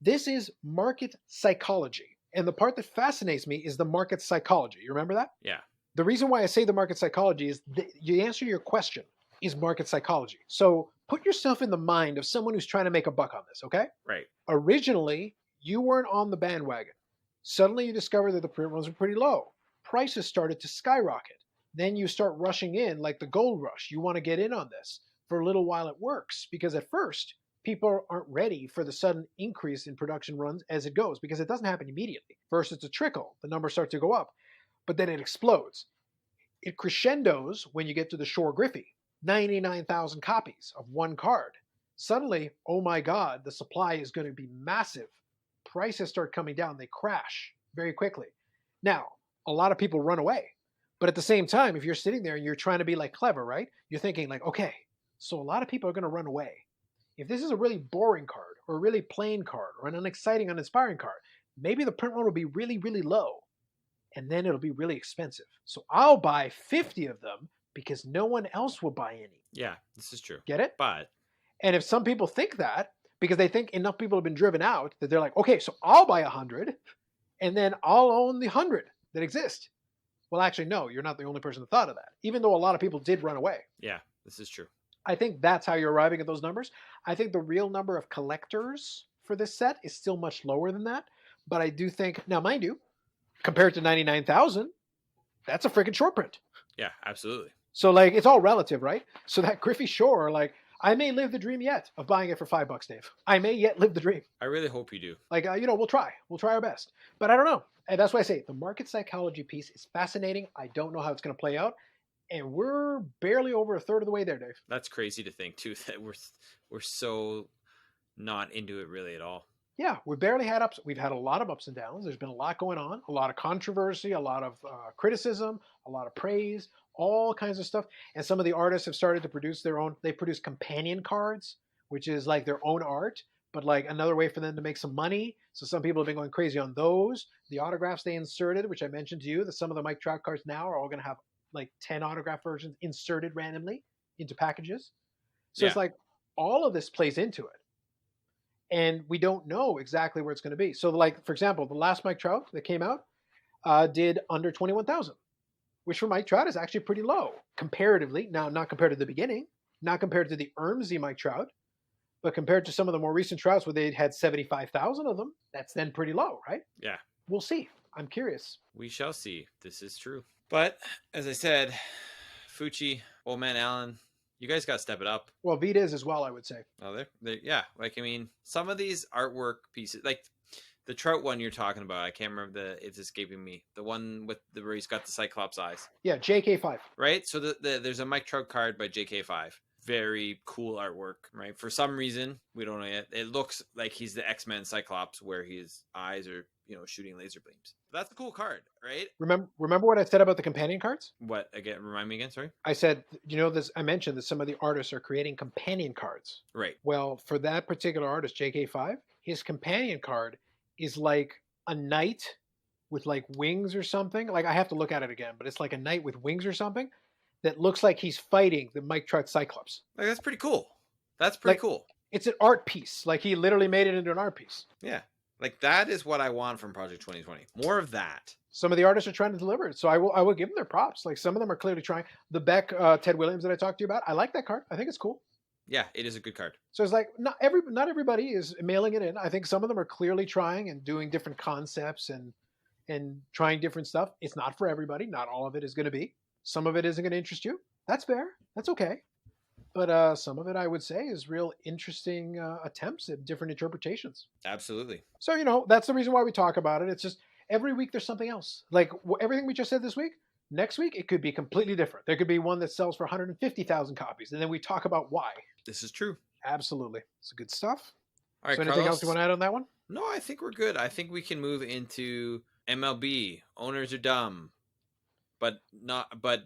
this is market psychology. And the part that fascinates me is the market psychology. You remember that? Yeah. The reason why I say the market psychology is the answer to your question is market psychology. So put yourself in the mind of someone who's trying to make a buck on this, okay? Right. Originally, you weren't on the bandwagon. Suddenly you discover that the print runs were pretty low. Prices started to skyrocket. Then you start rushing in like the gold rush. You want to get in on this. For a little while it works because at first, people aren't ready for the sudden increase in production runs as it goes because it doesn't happen immediately. First, it's a trickle. The numbers start to go up, but then it explodes. It crescendos when you get to the Shore Griffey, 99,000 copies of one card. Suddenly, oh my God, the supply is going to be massive. Prices start coming down. They crash very quickly. Now, a lot of people run away. But at the same time, if you're sitting there and you're trying to be like clever, right? You're thinking like, okay, so a lot of people are going to run away. If this is a really boring card or a really plain card or an unexciting, uninspiring card, maybe the print run will be really, really low and then it'll be really expensive. So I'll buy 50 of them because no one else will buy any. Yeah, this is true. Get it? But and if some people think that because they think enough people have been driven out that they're like, okay, so I'll buy 100 and then I'll own the 100 that exist. Well, actually, no, you're not the only person that thought of that, even though a lot of people did run away. Yeah, this is true. I think that's how you're arriving at those numbers. I think the real number of collectors for this set is still much lower than that. But I do think, now mind you, compared to 99,000, that's a freaking short print. Yeah, absolutely. So like, it's all relative, right? So that Griffey Shore, like, I may live the dream yet of buying it for $5, Dave. I may yet live the dream. I really hope you do. Like, we'll try. We'll try our best. But I don't know. And that's why I say the market psychology piece is fascinating. I don't know how it's going to play out. And we're barely over a third of the way there, Dave. That's crazy to think, too, that we're so not into it really at all. Yeah, we barely had ups. We've had a lot of ups and downs. There's been a lot going on, a lot of controversy, a lot of criticism, a lot of praise, all kinds of stuff. And some of the artists have started to produce their own. They produce companion cards, which is like their own art, but like another way for them to make some money. So some people have been going crazy on those. The autographs they inserted, which I mentioned to you, that some of the Mike Trout cards now are all going to have like 10 autograph versions inserted randomly into packages. So Yeah. it's like all of this plays into it. And we don't know exactly where it's going to be. So like, for example, the last Mike Trout that came out did under 21,000, which for Mike Trout is actually pretty low comparatively. Now, not compared to the beginning, not compared to the Ermsey Mike Trout, but compared to some of the more recent Trouts where they had 75,000 of them, that's then pretty low, right? Yeah. We'll see. I'm curious. We shall see. This is true. But as I said, Fucci, Old Man Allen, you guys got to step it up. Well, Vitas as well, I would say. Oh, yeah. Like, I mean, some of these artwork pieces, like the Trout one you're talking about, I can't remember it's escaping me. The one with where he's got the Cyclops eyes. Yeah, JK5. Right? So there's a Mike Trout card by JK5. Very cool artwork, right? For some reason, we don't know yet. It looks like he's the X-Men Cyclops where his eyes are, shooting laser beams. That's a cool card, right? Remember what I said about the companion cards? What, again? Remind me again, sorry? I said, this. I mentioned that some of the artists are creating companion cards. Right. Well, for that particular artist, JK5, his companion card is like a knight with like wings or something. Like I have to look at it again, but it's like a knight with wings or something that looks like he's fighting the Mike Trout Cyclops. Like, that's pretty cool. That's pretty cool. It's an art piece. Like he literally made it into an art piece. Yeah. Like that is what I want from Project 2020. More of that. Some of the artists are trying to deliver it. So I will give them their props. Like some of them are clearly trying. The Beck Ted Williams that I talked to you about, I like that card. I think it's cool. Yeah, it is a good card. So it's like not everybody is mailing it in. I think some of them are clearly trying and doing different concepts and trying different stuff. It's not for everybody. Not all of it is going to be. Some of it isn't going to interest you. That's fair. That's okay. But some of it, I would say, is real interesting attempts at different interpretations. Absolutely. So, that's the reason why we talk about it. It's just every week there's something else. Like everything we just said this week, next week it could be completely different. There could be one that sells for 150,000 copies, and then we talk about why. This is true. Absolutely. It's good stuff. All right, so anything else you want to add on that one? No, I think we're good. I think we can move into MLB. Owners are dumb, but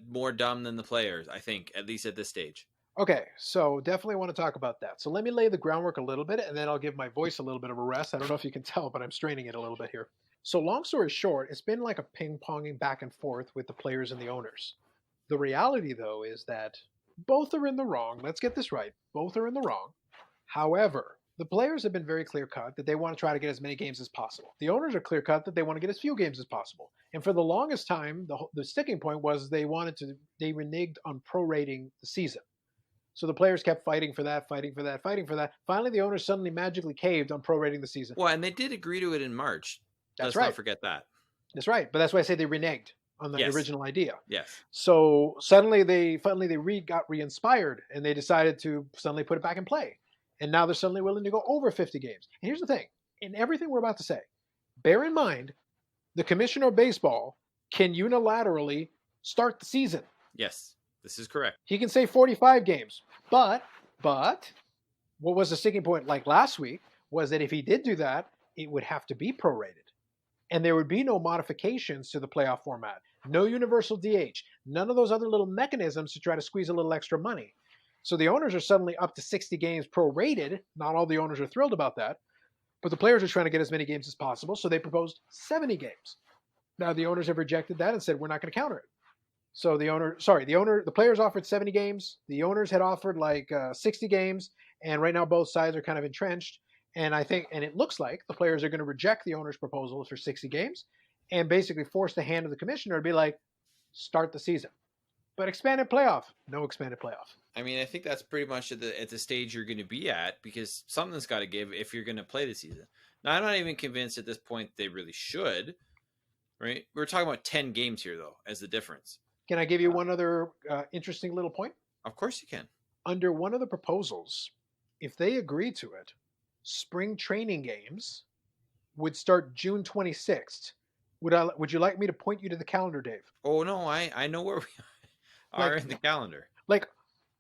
more dumb than the players, I think, at least at this stage. Okay, so definitely want to talk about that. So let me lay the groundwork a little bit, and then I'll give my voice a little bit of a rest. I don't know if you can tell, but I'm straining it a little bit here. So long story short, it's been like a ping-ponging back and forth with the players and the owners. The reality, though, is that both are in the wrong. Let's get this right. Both are in the wrong. However, the players have been very clear-cut that they want to try to get as many games as possible. The owners are clear-cut that they want to get as few games as possible. And for the longest time, the sticking point was they reneged on prorating the season. So the players kept fighting for that. Finally, the owners suddenly magically caved on prorating the season. Well, and they did agree to it in March. Let's not forget that. That's right. But that's why I say they reneged on the original idea. Yes. So suddenly they got re-inspired, and they decided to suddenly put it back in play. And now they're suddenly willing to go over 50 games. And here's the thing. In everything we're about to say, bear in mind, the commissioner of baseball can unilaterally start the season. Yes. This is correct. He can say 45 games, but what was the sticking point like last week was that if he did do that, it would have to be prorated. And there would be no modifications to the playoff format, no universal DH, none of those other little mechanisms to try to squeeze a little extra money. So the owners are suddenly up to 60 games prorated. Not all the owners are thrilled about that, but the players are trying to get as many games as possible, so they proposed 70 games. Now the owners have rejected that and said, we're not going to counter it. So the players offered 70 games. The owners had offered 60 games. And right now both sides are kind of entrenched. And it looks like the players are going to reject the owner's proposal for 60 games and basically force the hand of the commissioner to be like, start the season. But expanded playoff, no expanded playoff. I mean, I think that's pretty much at the stage you're going to be at because something's got to give if you're going to play the season. Now, I'm not even convinced at this point they really should, right? We're talking about 10 games here, though, as the difference. Can I give you one other interesting little point? Of course you can. Under one of the proposals, if they agree to it, spring training games would start June 26th. Would you like me to point you to the calendar, Dave? Oh, no, I know where we are in the calendar. Like,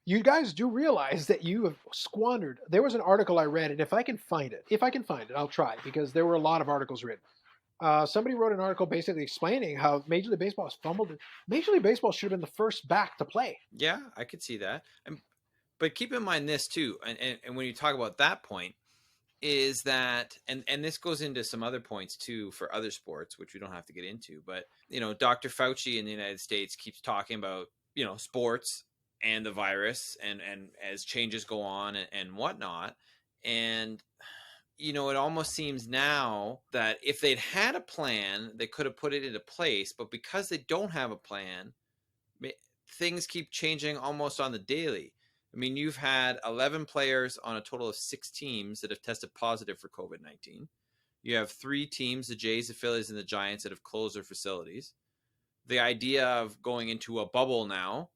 you guys do realize that you have squandered. There was an article I read, and if I can find it, I'll try, because there were a lot of articles written. Somebody wrote an article basically explaining how Major League Baseball has fumbled. Major League Baseball should have been the first back to play. Yeah, I could see that. But keep in mind this too, and when you talk about that point, is that, and this goes into some other points too for other sports, which we don't have to get into, but Dr. Fucci in the United States keeps talking about sports and the virus, and as changes go on and whatnot, and it almost seems now that if they'd had a plan, they could have put it into place, but because they don't have a plan, things keep changing almost on the daily. I mean, you've had 11 players on a total of 6 teams that have tested positive for COVID-19. You have 3 teams, the Jays, the Phillies, and the Giants, that have closed their facilities. The idea of going into a bubble now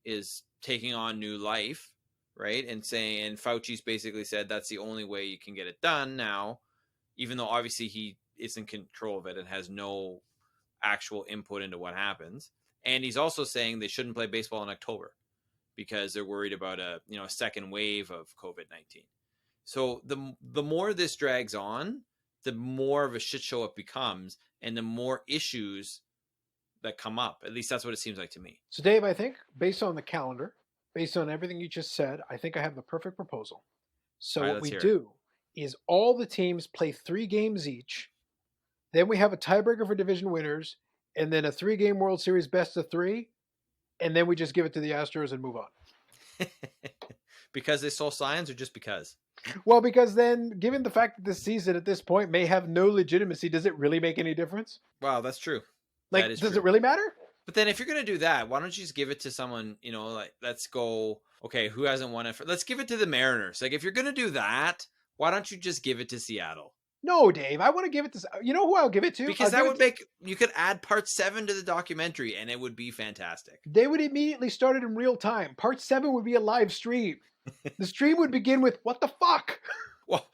is taking on new life, right? And Fauci's basically said that's the only way you can get it done now, even though obviously he is in control of it and has no actual input into what happens. And he's also saying they shouldn't play baseball in October because they're worried about a second wave of COVID-19. So the more this drags on, the more of a shit show it becomes, and the more issues that come up. At least that's what it seems like to me. So Dave, I think based on the calendar, based on everything you just said, I think I have the perfect proposal. So what we do is all the teams play 3 games each. Then we have a tiebreaker for division winners, and then a 3-game World Series best of 3. And then we just give it to the Astros and move on. Because they stole signs, or just because? Well, because then, given the fact that this season at this point may have no legitimacy, does it really make any difference? Wow, that's true. Like, does it really matter? But then if you're going to do that, why don't you just give it to someone, like, let's go, okay, who hasn't won it? Let's give it to the Mariners. Like, if you're going to do that, why don't you just give it to Seattle? No, Dave, I want to give it to, who I'll give it to? Because that would you could add part 7 to the documentary and it would be fantastic. They would immediately start it in real time. Part 7 would be a live stream. The stream would begin with, what the fuck? Well,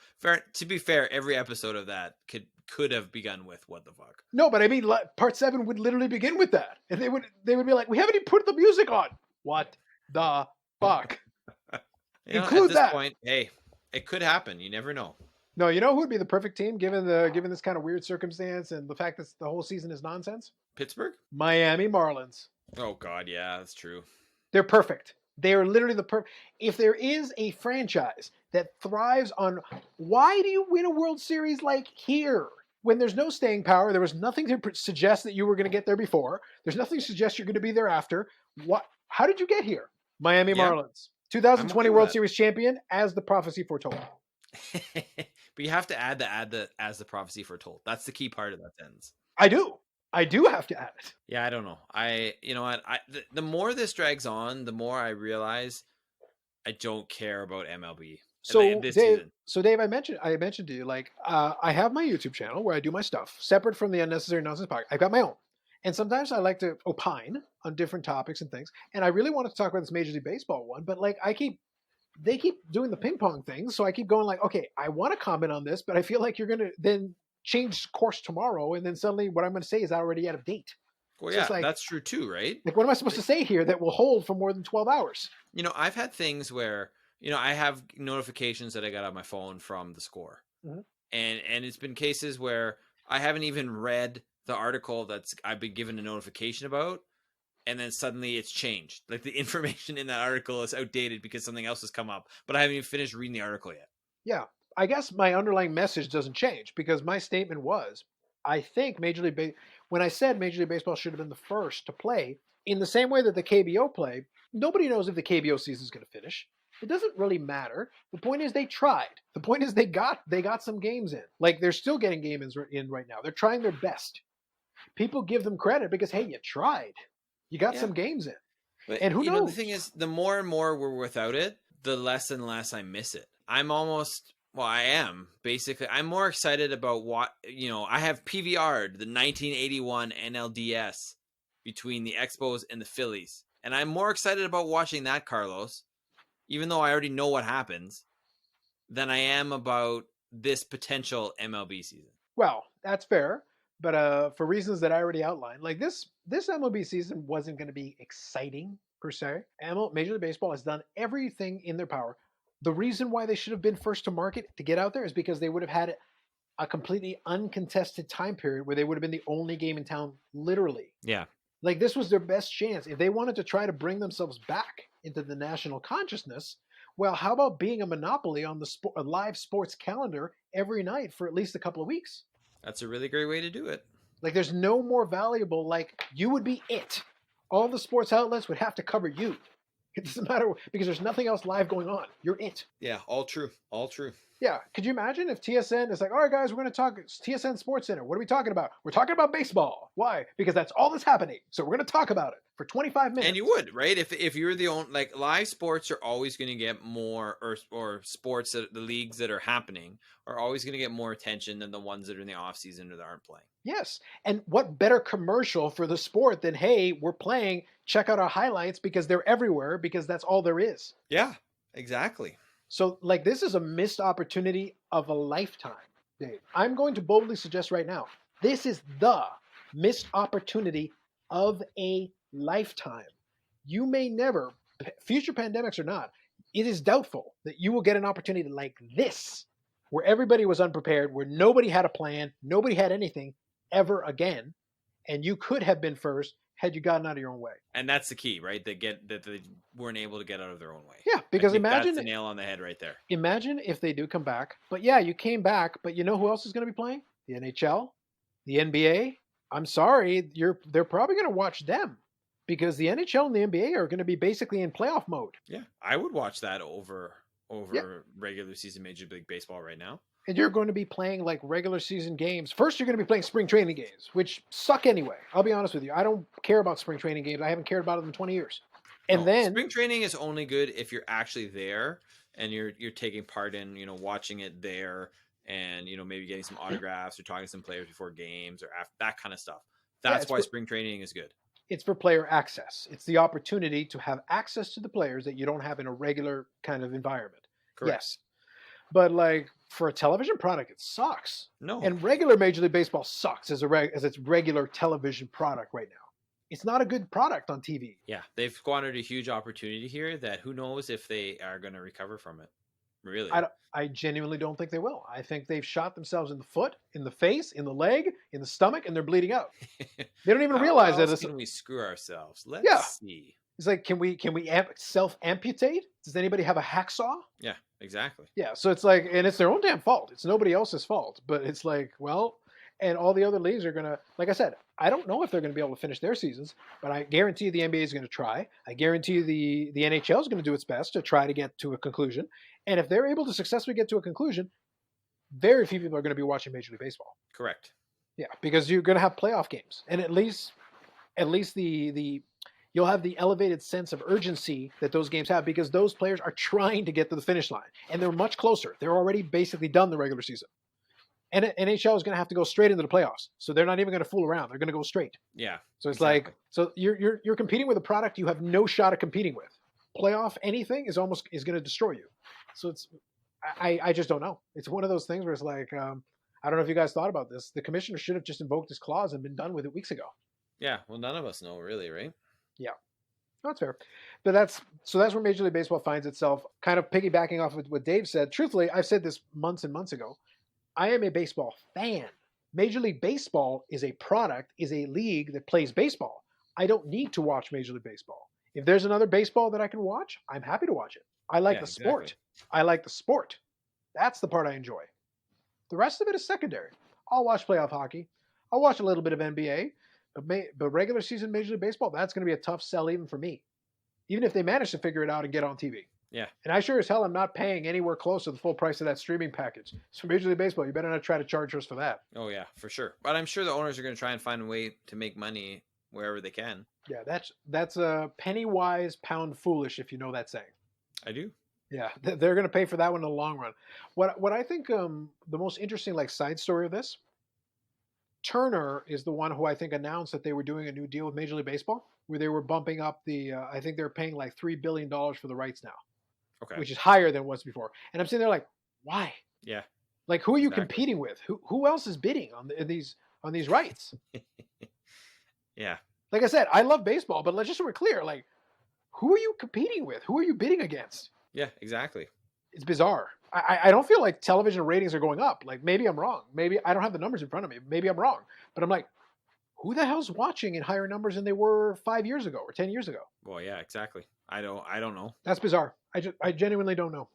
to be fair, every episode of that could have begun with, what the fuck? No, but I mean, part 7 would literally begin with that. And they would be like, we haven't even put the music on. What the fuck? Include at this point, hey, it could happen. You never know. No, you know who would be the perfect team given this kind of weird circumstance and the fact that the whole season is nonsense? Pittsburgh? Miami Marlins. Oh, God, yeah, that's true. They're perfect. They are literally the perfect. If there is a franchise that thrives on, why do you win a World Series like here? When there's no staying power, there was nothing to suggest that you were going to get there before. There's nothing to suggest you're going to be there after. What? How did you get here? Miami Marlins. 2020 World Series champion, as the prophecy foretold. But you have to add the as the prophecy foretold. That's the key part of that sentence. I do have to add it. Yeah, I don't know. You know what? The more this drags on, the more I realize I don't care about MLB. So Dave, I mentioned to you, like, I have my YouTube channel where I do my stuff separate from the Unnecessary Nonsense podcast. I've got my own, and sometimes I like to opine on different topics and things. And I really wanted to talk about this Major League Baseball one, but like they keep doing the ping pong things, so I keep going like, okay, I want to comment on this, but I feel like you're going to then change course tomorrow, and then suddenly what I'm going to say is already out of date. Well, yeah, like, that's true too, right? Like, what am I supposed to say here that will hold for more than 12 hours? I've had things where, I have notifications that I got on my phone from the score. Mm-hmm. And it's been cases where I haven't even read the article I've been given a notification about, and then suddenly it's changed. Like, the information in that article is outdated because something else has come up, but I haven't even finished reading the article yet. Yeah. I guess my underlying message doesn't change, because my statement was, I think when I said Major League Baseball should have been the first to play, in the same way that the KBO play, nobody knows if the KBO season is going to finish. It doesn't really matter. The point is they tried. The point is they got some games in. Like, they're still getting games in right now. They're trying their best. People give them credit because, hey, you tried. You got some games in. But, and who knows? The thing is, the more and more we're without it, the less and less I miss it. I am basically. I'm more excited about what, I have PVR'd the 1981 NLDS between the Expos and the Phillies. And I'm more excited about watching that, Carlos, even though I already know what happens, than I am about this potential MLB season. Well, that's fair. But for reasons that I already outlined, like this MLB season wasn't going to be exciting per se. Major League Baseball has done everything in their power. The reason why they should have been first to market to get out there is because they would have had a completely uncontested time period where they would have been the only game in town, literally. Yeah. Like, this was their best chance. If they wanted to try to bring themselves back into the national consciousness, Well, how about being a monopoly on the a live sports calendar every night for at least a couple of weeks? That's a really great way to do it. Like, there's no more valuable. Like, you would be it. All the sports outlets would have to cover you. It doesn't matter because there's nothing else live going on. You're it. Yeah, all true. All true. Yeah. Could you imagine if TSN is like, all right, guys, we're going to talk TSN Sports Center. What are we talking about? We're talking about baseball. Why? Because that's all that's happening. So we're going to talk about it for 25 minutes. And you would, right? If you're the only, like, live sports are always going to get more, or sports that the leagues that are happening are always going to get more attention than the ones that are in the off season or that aren't playing. Yes. And what better commercial for the sport than, hey, we're playing, check out our highlights because they're everywhere because that's all there is. Yeah, exactly. So, like, this is a missed opportunity of a lifetime, Dave. I'm going to boldly suggest right now, this is the missed opportunity of a lifetime. You may never, future pandemics or not, it is doubtful that you will get an opportunity like this, where everybody was unprepared, where nobody had a plan, nobody had anything ever again, and you could have been first had you gotten out of your own way. And that's the key, right? That they weren't able to get out of their own way. Yeah, because imagine that's the nail on the head right there. Imagine if they do come back. But yeah, you came back, but you know who else is going to be playing? The NHL, the NBA. I'm sorry, they're probably going to watch them because the NHL and the NBA are going to be basically in playoff mode. Yeah, I would watch that over regular season Major League Baseball right now. And you're going to be playing like regular season games. First, you're going to be playing spring training games, which suck anyway. I'll be honest with you. I don't care about spring training games. I haven't cared about them in 20 years. And then spring training is only good if you're actually there and you're taking part in, watching it there and, maybe getting some autographs or talking to some players before games or after, that kind of stuff. That's why spring training is good. It's for player access. It's the opportunity to have access to the players that you don't have in a regular kind of environment. Correct. Yes. But like for a television product, it sucks. No. And regular Major League Baseball sucks as its regular television product right now. It's not a good product on TV. Yeah, they've squandered a huge opportunity here that who knows if they are going to recover from it. Really. I genuinely don't think they will. I think they've shot themselves in the foot, in the face, in the leg, in the stomach, and they're bleeding out. They don't even realize that. Can we screw ourselves? Let's see. It's like, can we self-amputate? Does anybody have a hacksaw? Yeah, exactly. Yeah, so it's like, and it's their own damn fault. It's nobody else's fault. But it's like, well, and all the other leagues are going to, like I said, I don't know if they're going to be able to finish their seasons, but I guarantee the NBA is going to try. I guarantee the NHL is going to do its best to try to get to a conclusion. And if they're able to successfully get to a conclusion, very few people are going to be watching Major League Baseball. Correct. Yeah, because you're going to have playoff games. And at least you'll have the elevated sense of urgency that those games have because those players are trying to get to the finish line. And they're much closer. They're already basically done the regular season. And NHL is going to have to go straight into the playoffs. So they're not even going to fool around. They're going to go straight. Yeah. So it's like, so you're competing with a product you have no shot at competing with. Playoff anything is going to destroy you. So it's, I just don't know. It's one of those things where it's like, I don't know if you guys thought about this. The commissioner should have just invoked this clause and been done with it weeks ago. Yeah. Well, none of us know really, right? Yeah. That's fair. But that's where Major League Baseball finds itself, kind of piggybacking off of what Dave said. Truthfully, I've said this months and months ago. I am a baseball fan. Major League Baseball is a product, is a league that plays baseball. I don't need to watch Major League Baseball. If there's another baseball that I can watch, I'm happy to watch it. I like the sport. Exactly. I like the sport. That's the part I enjoy. The rest of it is secondary. I'll watch playoff hockey. I'll watch a little bit of NBA. But regular season Major League Baseball, that's going to be a tough sell even for me. Even if they manage to figure it out and get on TV. Yeah. And I sure as hell am not paying anywhere close to the full price of that streaming package. So Major League Baseball, you better not try to charge us for that. Oh, yeah, for sure. But I'm sure the owners are going to try and find a way to make money wherever they can. Yeah, that's a penny wise, pound foolish, if you know that saying. I do. Yeah, they're going to pay for that one in the long run. What I think the most interesting side story of this, Turner is the one who I think announced that they were doing a new deal with Major League Baseball, where they were bumping up I think they're paying like $3 billion for the rights now. Okay. Which is higher than it was before. And I'm sitting there like, why? Yeah. Like, who are you competing with? Who else is bidding on these rights? Yeah. Like I said, I love baseball, but let's just so we're clear, like, who are you competing with? Who are you bidding against? Yeah, exactly. It's bizarre. I don't feel like television ratings are going up. Like, maybe I'm wrong. Maybe I don't have the numbers in front of me. Maybe I'm wrong. But I'm like, who the hell's watching in higher numbers than they were 5 years ago or 10 years ago? Well, yeah, exactly. I don't know. That's bizarre. I genuinely don't know.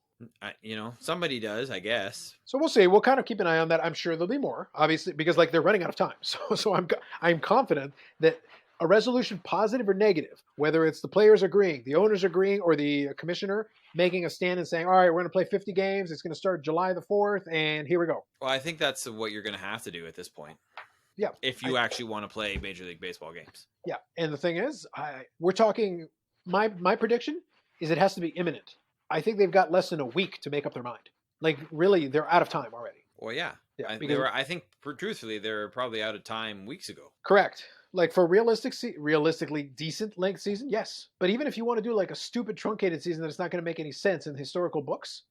Somebody does, I guess. So we'll see. We'll kind of keep an eye on that. I'm sure there'll be more, obviously, because like they're running out of time. So I'm confident that a resolution, positive or negative, whether it's the players agreeing, the owners agreeing, or the commissioner making a stand and saying, "All right, we're going to play 50 games. It's going to start July the 4th, and here we go." Well, I think that's what you're going to have to do at this point. Yeah. If you actually want to play Major League Baseball games. Yeah, and the thing is, we're talking. My prediction is it has to be imminent. I think they've got less than a week to make up their mind. Like, really, they're out of time already. Well, yeah. Because, I think, truthfully, they're probably out of time weeks ago. Correct. Like, for realistically decent length season, yes. But even if you want to do, like, a stupid truncated season that's not going to make any sense in historical books,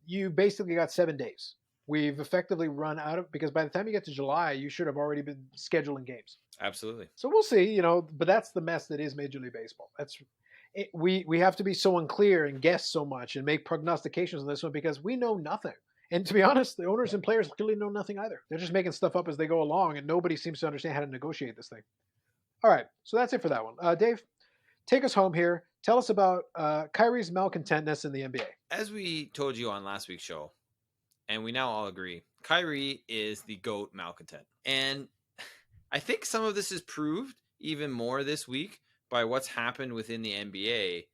you basically got 7 days. We've effectively run out of, because by the time you get to July, you should have already been scheduling games. Absolutely. So we'll see, but that's the mess that is Major League Baseball. We have to be so unclear and guess so much and make prognostications on this one because we know nothing. And to be honest, the owners and players clearly know nothing either. They're just making stuff up as they go along, and nobody seems to understand how to negotiate this thing. All right, so that's it for that one. Dave, take us home here. Tell us about Kyrie's malcontentness in the NBA. As we told you on last week's show, and we now all agree, Kyrie is the GOAT malcontent. And I think some of this is proved even more this week by what's happened within the NBA,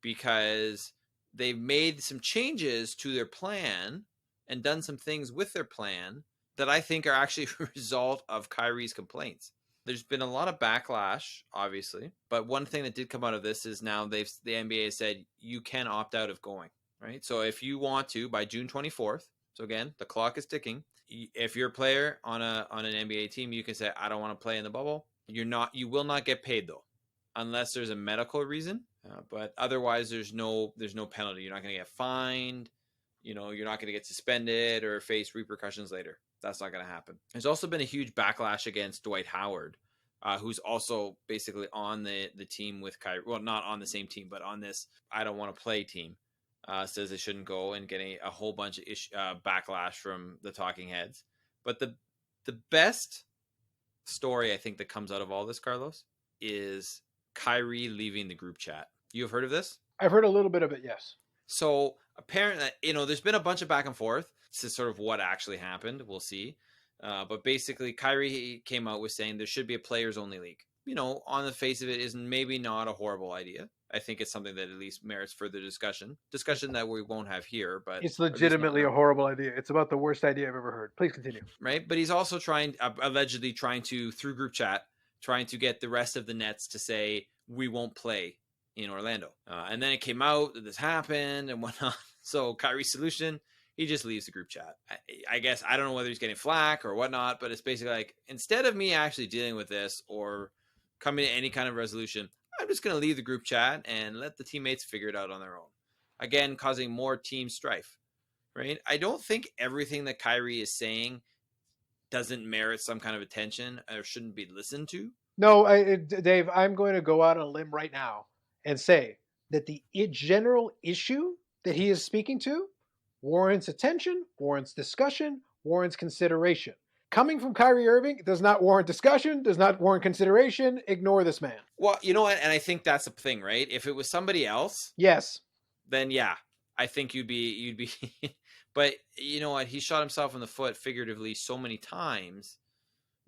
because they've made some changes to their plan and done some things with their plan that I think are actually a result of Kyrie's complaints. There's been a lot of backlash, obviously, but one thing that did come out of this is now the NBA has said you can opt out of going, right? So if you want to, by June 24th, so again, the clock is ticking. If you're a player on an NBA team, you can say, I don't want to play in the bubble. You will not get paid though, unless there's a medical reason. But otherwise, there's no penalty. You're not going to get fined. You're not going to get suspended or face repercussions later. That's not going to happen. There's also been a huge backlash against Dwight Howard, who's also basically on the team with Kyrie. Well, not on the same team, but on this I don't want to play team. Says they shouldn't go, and getting a whole bunch of backlash from the talking heads. But the best story I think that comes out of all this, Carlos, is Kyrie leaving the group chat. You have heard of this? I've heard a little bit of it, yes. So apparently, there's been a bunch of back and forth to sort of what actually happened. We'll see. But basically, Kyrie came out with saying there should be a players only league. On the face of it, is maybe not a horrible idea. I think it's something that at least merits further discussion that we won't have here, but it's legitimately a horrible idea. It's about the worst idea I've ever heard. Please continue. Right. But he's also allegedly trying to, through group chat, trying to get the rest of the Nets to say, we won't play in Orlando. And then it came out that this happened and whatnot. So Kyrie's solution, he just leaves the group chat. I guess, I don't know whether he's getting flack or whatnot, but it's basically like, instead of me actually dealing with this or coming to any kind of resolution, I'm just going to leave the group chat and let the teammates figure it out on their own. Again, causing more team strife, right? I don't think everything that Kyrie is saying doesn't merit some kind of attention or shouldn't be listened to. No, Dave, I'm going to go out on a limb right now and say that the general issue that he is speaking to warrants attention, warrants discussion, warrants consideration. Coming from Kyrie Irving does not warrant discussion, does not warrant consideration. Ignore this man. Well, you know what? And I think that's the thing, right? If it was somebody else, yes, then yeah, I think you'd be. But you know what? He shot himself in the foot figuratively so many times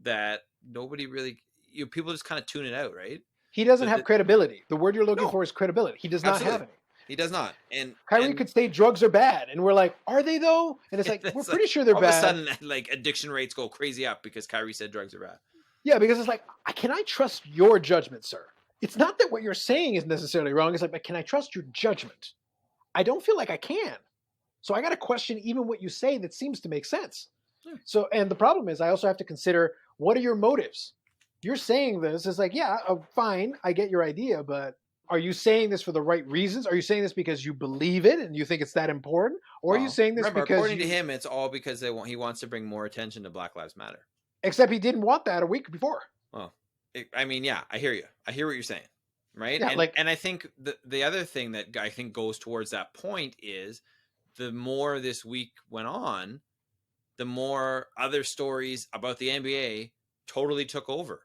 that nobody really, people just kind of tune it out, right? He doesn't have credibility. The word you're looking for is credibility. He does not have any. He does not. And Kyrie could say drugs are bad, and we're like, are they though? And it's like, we're pretty sure they're bad. All of a sudden, like, addiction rates go crazy up because Kyrie said drugs are bad. Yeah, because it's like, can I trust your judgment, sir? It's not that what you're saying is necessarily wrong. It's like, but can I trust your judgment? I don't feel like I can. So I got to question even what you say that seems to make sense. So, and the problem is I also have to consider, what are your motives? You're saying this is like, yeah, fine, I get your idea, but are you saying this for the right reasons? Are you saying this because you believe it and you think it's that important? Or are you saying this because according to him, it's all because he wants to bring more attention to Black Lives Matter. Except he didn't want that a week before. Well, I mean, yeah, I hear you. I hear what you're saying, right? Yeah, and I think the other thing that I think goes towards that point is the more this week went on, the more other stories about the NBA totally took over.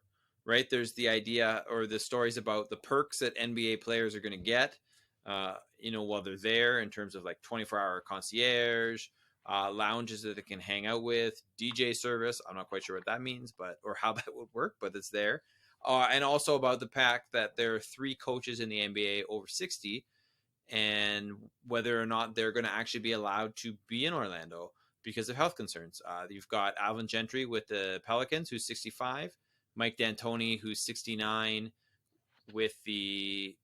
Right. There's the idea or the stories about the perks that NBA players are going to get while they're there, in terms of like 24-hour concierge, lounges that they can hang out with, DJ service. I'm not quite sure what that means, or how that would work, but it's there. And also about the fact that there are 3 coaches in the NBA over 60, and whether or not they're going to actually be allowed to be in Orlando because of health concerns. You've got Alvin Gentry with the Pelicans, who's 65, Mike D'Antoni, who's 69 with the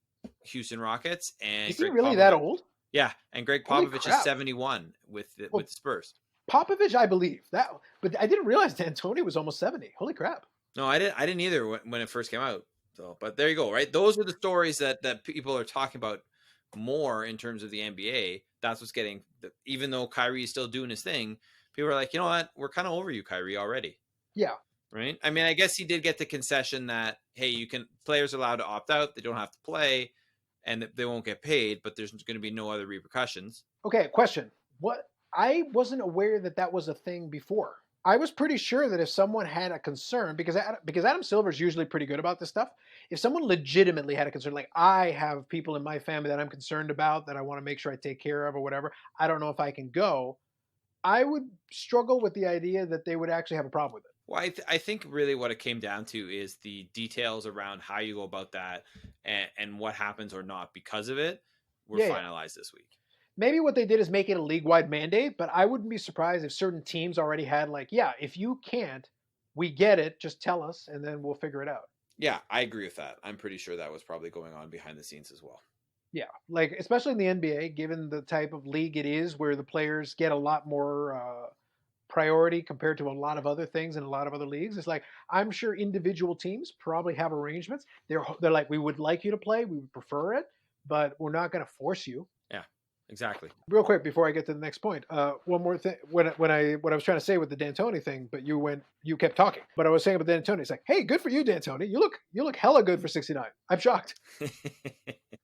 Houston Rockets, and is he really that old? Yeah, and Greg Popovich is 71 with the Spurs. Popovich, I believe that, but I didn't realize D'Antoni was almost 70. Holy crap! No, I didn't either when it first came out. So, but there you go, right? Those are the stories that people are talking about more in terms of the NBA. That's what's getting, even though Kyrie is still doing his thing, people are like, you know what, we're kind of over you, Kyrie, already. Yeah. Right. I mean, I guess he did get the concession that, hey, players are allowed to opt out, they don't have to play, and they won't get paid, but there's going to be no other repercussions. Okay, question. I wasn't aware that was a thing before. I was pretty sure that if someone had a concern, because Adam Silver's usually pretty good about this stuff, if someone legitimately had a concern, like I have people in my family that I'm concerned about, that I want to make sure I take care of or whatever, I don't know if I can go, I would struggle with the idea that they would actually have a problem with it. Well, I think really what it came down to is the details around how you go about that and what happens or not because of it were finalized this week. Maybe what they did is make it a league-wide mandate, but I wouldn't be surprised if certain teams already had like, yeah, if you can't, we get it, just tell us, and then we'll figure it out. Yeah, I agree with that. I'm pretty sure that was probably going on behind the scenes as well. Yeah, like especially in the NBA, given the type of league it is, where the players get a lot more priority compared to a lot of other things in a lot of other leagues. It's like, I'm sure individual teams probably have arrangements. They're like, we would like you to play, we would prefer it, but we're not going to force you. Yeah. Exactly. Real quick before I get to the next point, one more thing. What I was trying to say with the D'Antoni thing, but you kept talking. But I was saying about D'Antoni, it's like, hey, good for you, D'Antoni. You look hella good for 69. I'm shocked.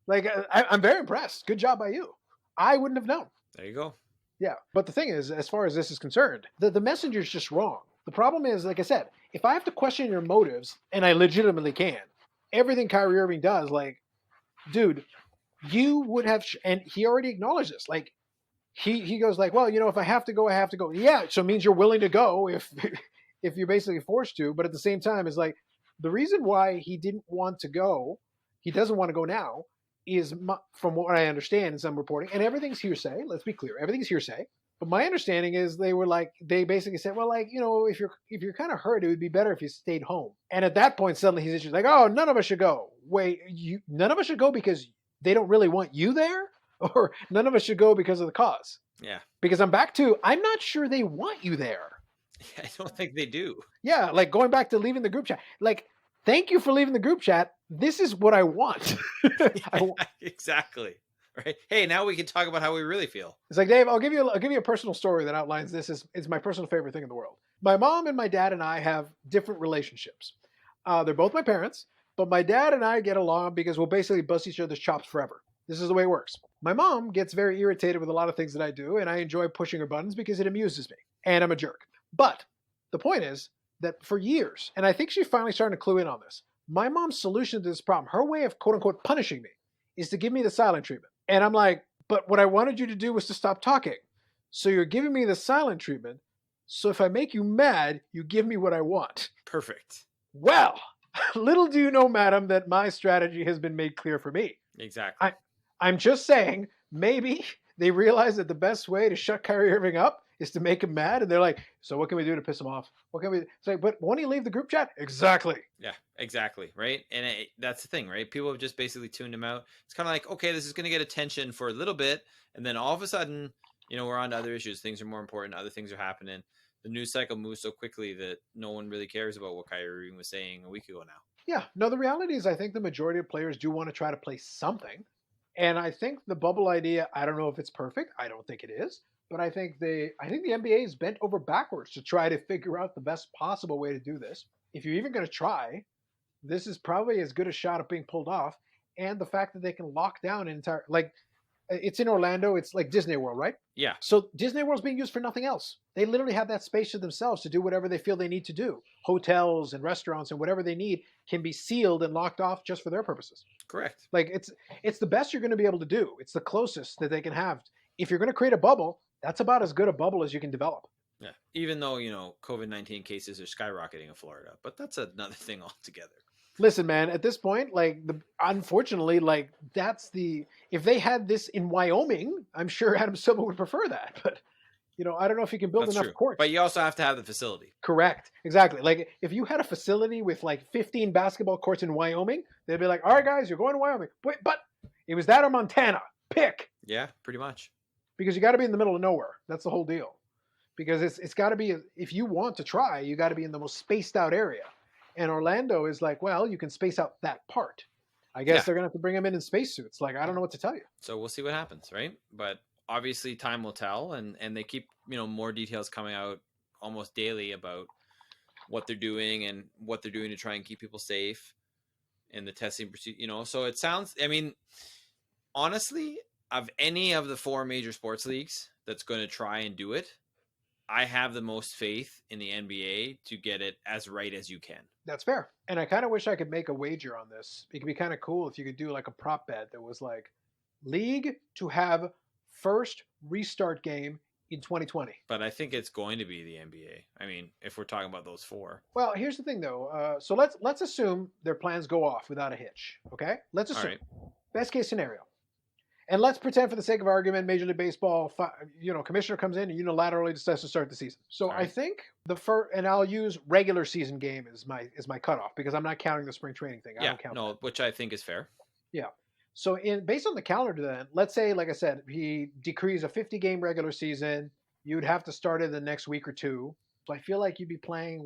Like I'm very impressed. Good job by you. I wouldn't have known. There you go. Yeah, but the thing is, as far as this is concerned, the messenger's just wrong. The problem is, like I said, if I have to question your motives, and I legitimately can, everything Kyrie Irving does, like, dude. You would have, and he already acknowledged this. Like, he goes like, well, if I have to go, I have to go. Yeah, so it means you're willing to go if you're basically forced to. But at the same time, it's like the reason why he didn't want to go, he doesn't want to go now, is from what I understand in some reporting, and everything's hearsay. Let's be clear, everything's hearsay. But my understanding is they basically said, well, like, if you're kind of hurt, it would be better if you stayed home. And at that point, suddenly he's just like, oh, none of us should go. Wait, none of us should go because they don't really want you there, or none of us should go because of the cause. Yeah. Because I'm not sure they want you there. I don't think they do. Yeah. Like going back to leaving the group chat, like, thank you for leaving the group chat. This is what I want. Exactly. Right. Hey, now we can talk about how we really feel. It's like, Dave, I'll give you a personal story that outlines this. It's my personal favorite thing in the world. My mom and my dad and I have different relationships. They're both my parents. But my dad and I get along because we'll basically bust each other's chops forever. This is the way it works. My mom gets very irritated with a lot of things that I do, and I enjoy pushing her buttons because it amuses me. And I'm a jerk. But the point is that for years, and I think she's finally starting to clue in on this, my mom's solution to this problem, her way of quote-unquote punishing me, is to give me the silent treatment. And I'm like, but what I wanted you to do was to stop talking. So you're giving me the silent treatment, so if I make you mad, you give me what I want. Perfect. Well, little do you know, madam, that my strategy has been made clear for me. Exactly. I'm just saying, maybe they realize that the best way to shut Kyrie Irving up is to make him mad, and they're like, so what can we do to piss him off? What can we say? But won't he leave the group chat? Exactly. Yeah, exactly. Right. And that's the thing, right? People have just basically tuned him out. It's kind of like, okay, this is going to get attention for a little bit, and then all of a sudden, we're on to other issues. Things are more important. Other things are happening. The news cycle moves so quickly that no one really cares about what Kyrie Irving was saying a week ago now. Yeah. No, the reality is I think the majority of players do want to try to play something. And I think the bubble idea, I don't know if it's perfect. I don't think it is. But I think the NBA is bent over backwards to try to figure out the best possible way to do this. If you're even going to try, this is probably as good a shot at being pulled off. And the fact that they can lock down an entire, like, It's in Orlando. It's like Disney World, right? Yeah. So Disney World's being used for nothing else. They literally have that space to themselves to do whatever they feel they need to do. Hotels and restaurants and whatever they need can be sealed and locked off just for their purposes. Correct. Like it's the best you're going to be able to do. It's the closest that they can have. If you're going to create a bubble, that's about as good a bubble as you can develop. Yeah. Even though, COVID-19 cases are skyrocketing in Florida, but that's another thing altogether. Listen, man, at this point, unfortunately, if they had this in Wyoming, I'm sure Adam Silver would prefer that. But, I don't know if you can build enough courts. But you also have to have the facility. Correct. Exactly. Like, if you had a facility with 15 basketball courts in Wyoming, they'd be like, all right, guys, you're going to Wyoming. But it was that or Montana. Pick. Yeah, pretty much. Because you got to be in the middle of nowhere. That's the whole deal. Because it's got to be, if you want to try, you got to be in the most spaced out area. And Orlando is like, well, you can space out that part. I guess they're going to have to bring them in spacesuits. Like, I don't know what to tell you. So we'll see what happens, right? But obviously time will tell. And they keep, more details coming out almost daily about what they're doing and what they're doing to try and keep people safe and the testing procedure, So it sounds, honestly, of any of the 4 major sports leagues that's going to try and do it, I have the most faith in the NBA to get it as right as you can. That's fair. And I kind of wish I could make a wager on this. It could be kind of cool if you could do like a prop bet that was like league to have first restart game in 2020. But I think it's going to be the NBA. I mean, if we're talking about those 4. Well, here's the thing though. So let's assume their plans go off without a hitch. Okay. Let's assume. Right. Best case scenario. And let's pretend for the sake of argument, Major League Baseball, commissioner comes in and unilaterally decides to start the season. So I think the first, and I'll use regular season game as my cutoff because I'm not counting the spring training thing. I don't count that. Which I think is fair. Yeah. So based on the calendar then, let's say, like I said, he decrees a 50-game regular season. You'd have to start it the next week or two. So I feel like you'd be playing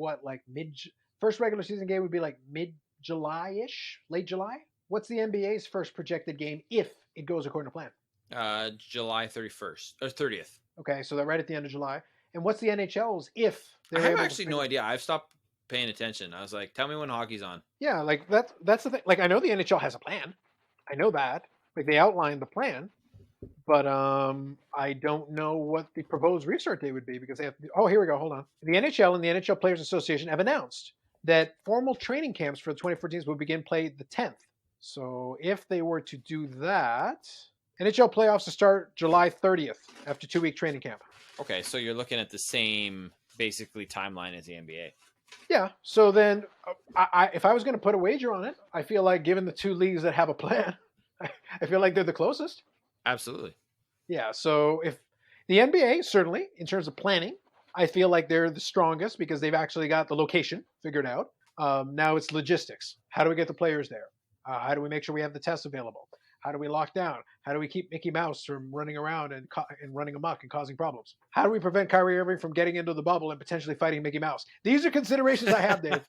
first regular season game would be like mid-July-ish, late July? What's the NBA's first projected game if it goes according to plan? July 31st or 30th. Okay, so they're right at the end of July. And what's the NHL's if they're I have actually no idea. I've stopped paying attention. I was like, tell me when hockey's on. Yeah, like that's the thing. Like I know the NHL has a plan. I know that. Like they outlined the plan. But I don't know what the proposed restart date would be because they have here we go, hold on. The NHL and the NHL Players Association have announced that formal training camps for the 2014s will begin play the 10th. So if they were to do that, NHL playoffs to start July 30th after 2-week training camp. Okay, so you're looking at the same basically timeline as the NBA. Yeah. So then, if I was going to put a wager on it, I feel like given the 2 leagues that have a plan, I feel like they're the closest. Absolutely. Yeah. So if the NBA certainly in terms of planning, I feel like they're the strongest because they've actually got the location figured out. Now it's logistics. How do we get the players there? How do we make sure we have the tests available? How do we lock down? How do we keep Mickey Mouse from running around and running amok and causing problems? How do we prevent Kyrie Irving from getting into the bubble and potentially fighting Mickey Mouse? These are considerations I have, Dave.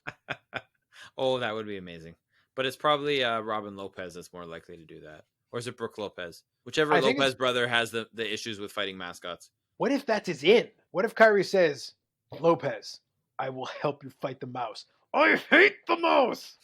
Oh, that would be amazing. But it's probably Robin Lopez that's more likely to do that. Or is it Brooke Lopez? Whichever Lopez brother has the issues with fighting mascots. What if that's his in? What if Kyrie says, Lopez, I will help you fight the mouse. I hate the mouse.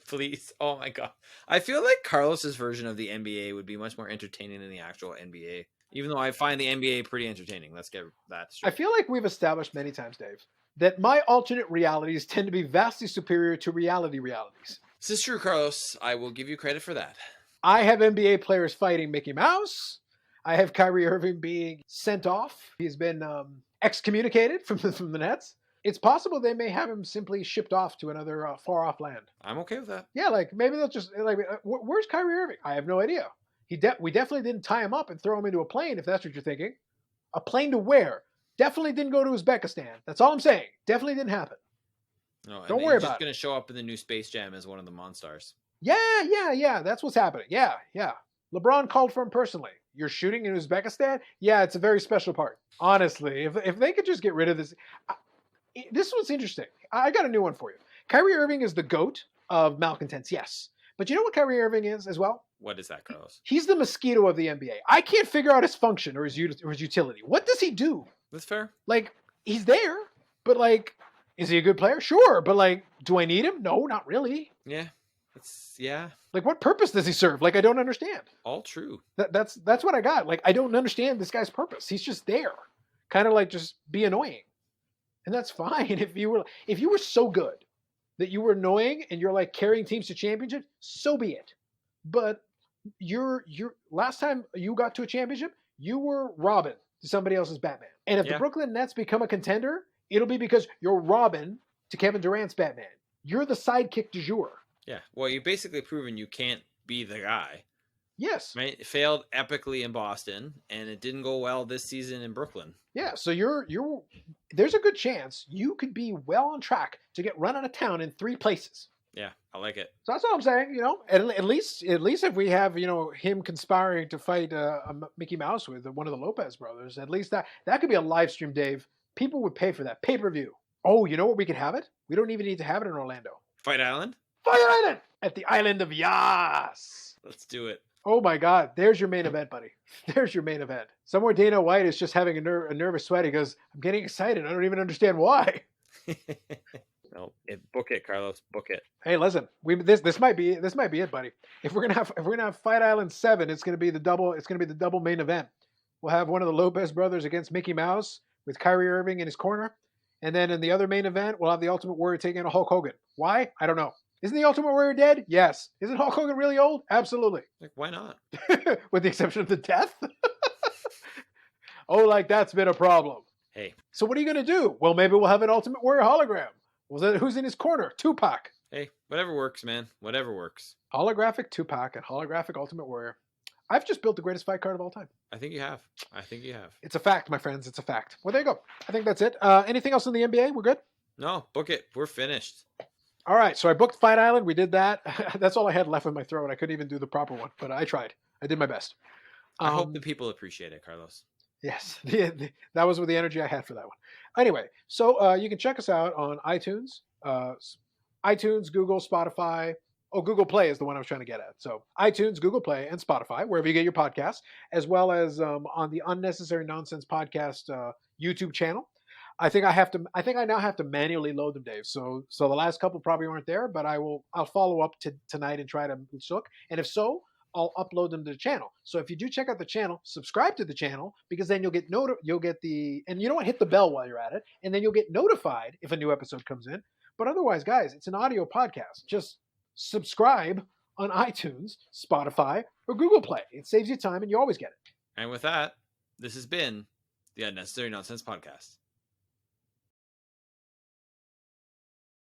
Please. Oh my God. I feel like Carlos's version of the NBA would be much more entertaining than the actual NBA. Even though I find the NBA pretty entertaining. Let's get that straight. I feel like we've established many times, Dave, that my alternate realities tend to be vastly superior to realities. This is true, Carlos. I will give you credit for that. I have NBA players fighting Mickey Mouse. I have Kyrie Irving being sent off. He's been excommunicated from the Nets. It's possible they may have him simply shipped off to another far-off land. I'm okay with that. Yeah, like maybe they'll just where's Kyrie Irving? I have no idea. We definitely didn't tie him up and throw him into a plane, if that's what you're thinking. A plane to where? Definitely didn't go to Uzbekistan. That's all I'm saying. Definitely didn't happen. No, don't worry about it. He's just going to show up in the new Space Jam as one of the Monstars. Yeah. That's what's happening. Yeah. LeBron called for him personally. You're shooting in Uzbekistan? Yeah, it's a very special part. Honestly, if they could just get rid of this. This was interesting. I got a new one for you. Kyrie Irving is the GOAT of malcontents, yes. But you know what Kyrie Irving is as well? What is that, Carlos? He's the mosquito of the NBA. I can't figure out his function or his utility. What does he do? That's fair. Like, he's there, but like, is he a good player? Sure, but like, do I need him? No, not really. Yeah. Yeah, Like, what purpose does he serve? Like, I don't understand. all true. That's what I got. Like, I don't understand this guy's purpose. He's just there, kind of like just be annoying, and that's fine. If you were so good that you were annoying and you're like carrying teams to championships, so be it. But you're last time you got to a championship, you were Robin to somebody else's Batman. And if the Yeah. Brooklyn Nets become a contender, it'll be because you're Robin to Kevin Durant's Batman. You're the sidekick du jour. Yeah. Well, you've basically proven you can't be the guy. Yes. Right? It failed epically in Boston, and it didn't go well this season in Brooklyn. Yeah, so you're there's a good chance you could be well on track to get run out of town in 3 places. Yeah, I like it. So that's all I'm saying. At least if we have him conspiring to fight a Mickey Mouse with one of the Lopez brothers, at least that could be a live stream, Dave. People would pay for that pay-per-view. Oh, you know what? We could have it. We don't even need to have it in Orlando. Fight Island? Fight Island at the island of Yas. Let's do it. Oh my God! There's your main event, buddy. There's your main event. Somewhere Dana White is just having a nervous sweat. He goes, "I'm getting excited. I don't even understand why." No, book it, Carlos. Book it. Hey, listen, this might be it, buddy. If we're gonna have Fight Island 7, it's gonna be the double. It's gonna be the double main event. We'll have one of the Lopez brothers against Mickey Mouse with Kyrie Irving in his corner, and then in the other main event, we'll have the Ultimate Warrior taking on Hulk Hogan. Why? I don't know. Isn't the Ultimate Warrior dead? Yes. Isn't Hulk Hogan really old? Absolutely. Like, why not? With the exception of the death. Oh, like that's been a problem. Hey. So what are you gonna do? Well, maybe we'll have an Ultimate Warrior hologram. Well, then who's in his corner? Tupac. Hey, whatever works, man. Whatever works. Holographic Tupac and holographic Ultimate Warrior. I've just built the greatest fight card of all time. I think you have. It's a fact, my friends. It's a fact. Well, there you go. I think that's it. Anything else in the NBA? We're good? No, book it. We're finished. All right. So I booked Fight Island. We did that. That's all I had left in my throat. I couldn't even do the proper one, but I tried. I did my best. I hope the people appreciate it, Carlos. Yes. That was with the energy I had for that one. Anyway, so you can check us out on iTunes, Google, Spotify. Oh, Google Play is the one I was trying to get at. So iTunes, Google Play, and Spotify, wherever you get your podcasts, as well as on the Unnecessary Nonsense Podcast YouTube channel. I think I now have to manually load them, Dave. So the last couple probably aren't there, but I'll follow up tonight and try to look. And if so, I'll upload them to the channel. So if you do check out the channel, subscribe to the channel, because then you'll get and you know what, hit the bell while you're at it, and then you'll get notified if a new episode comes in. But otherwise, guys, it's an audio podcast. Just subscribe on iTunes, Spotify, or Google Play. It saves you time and you always get it. And with that, this has been the Unnecessary Nonsense Podcast.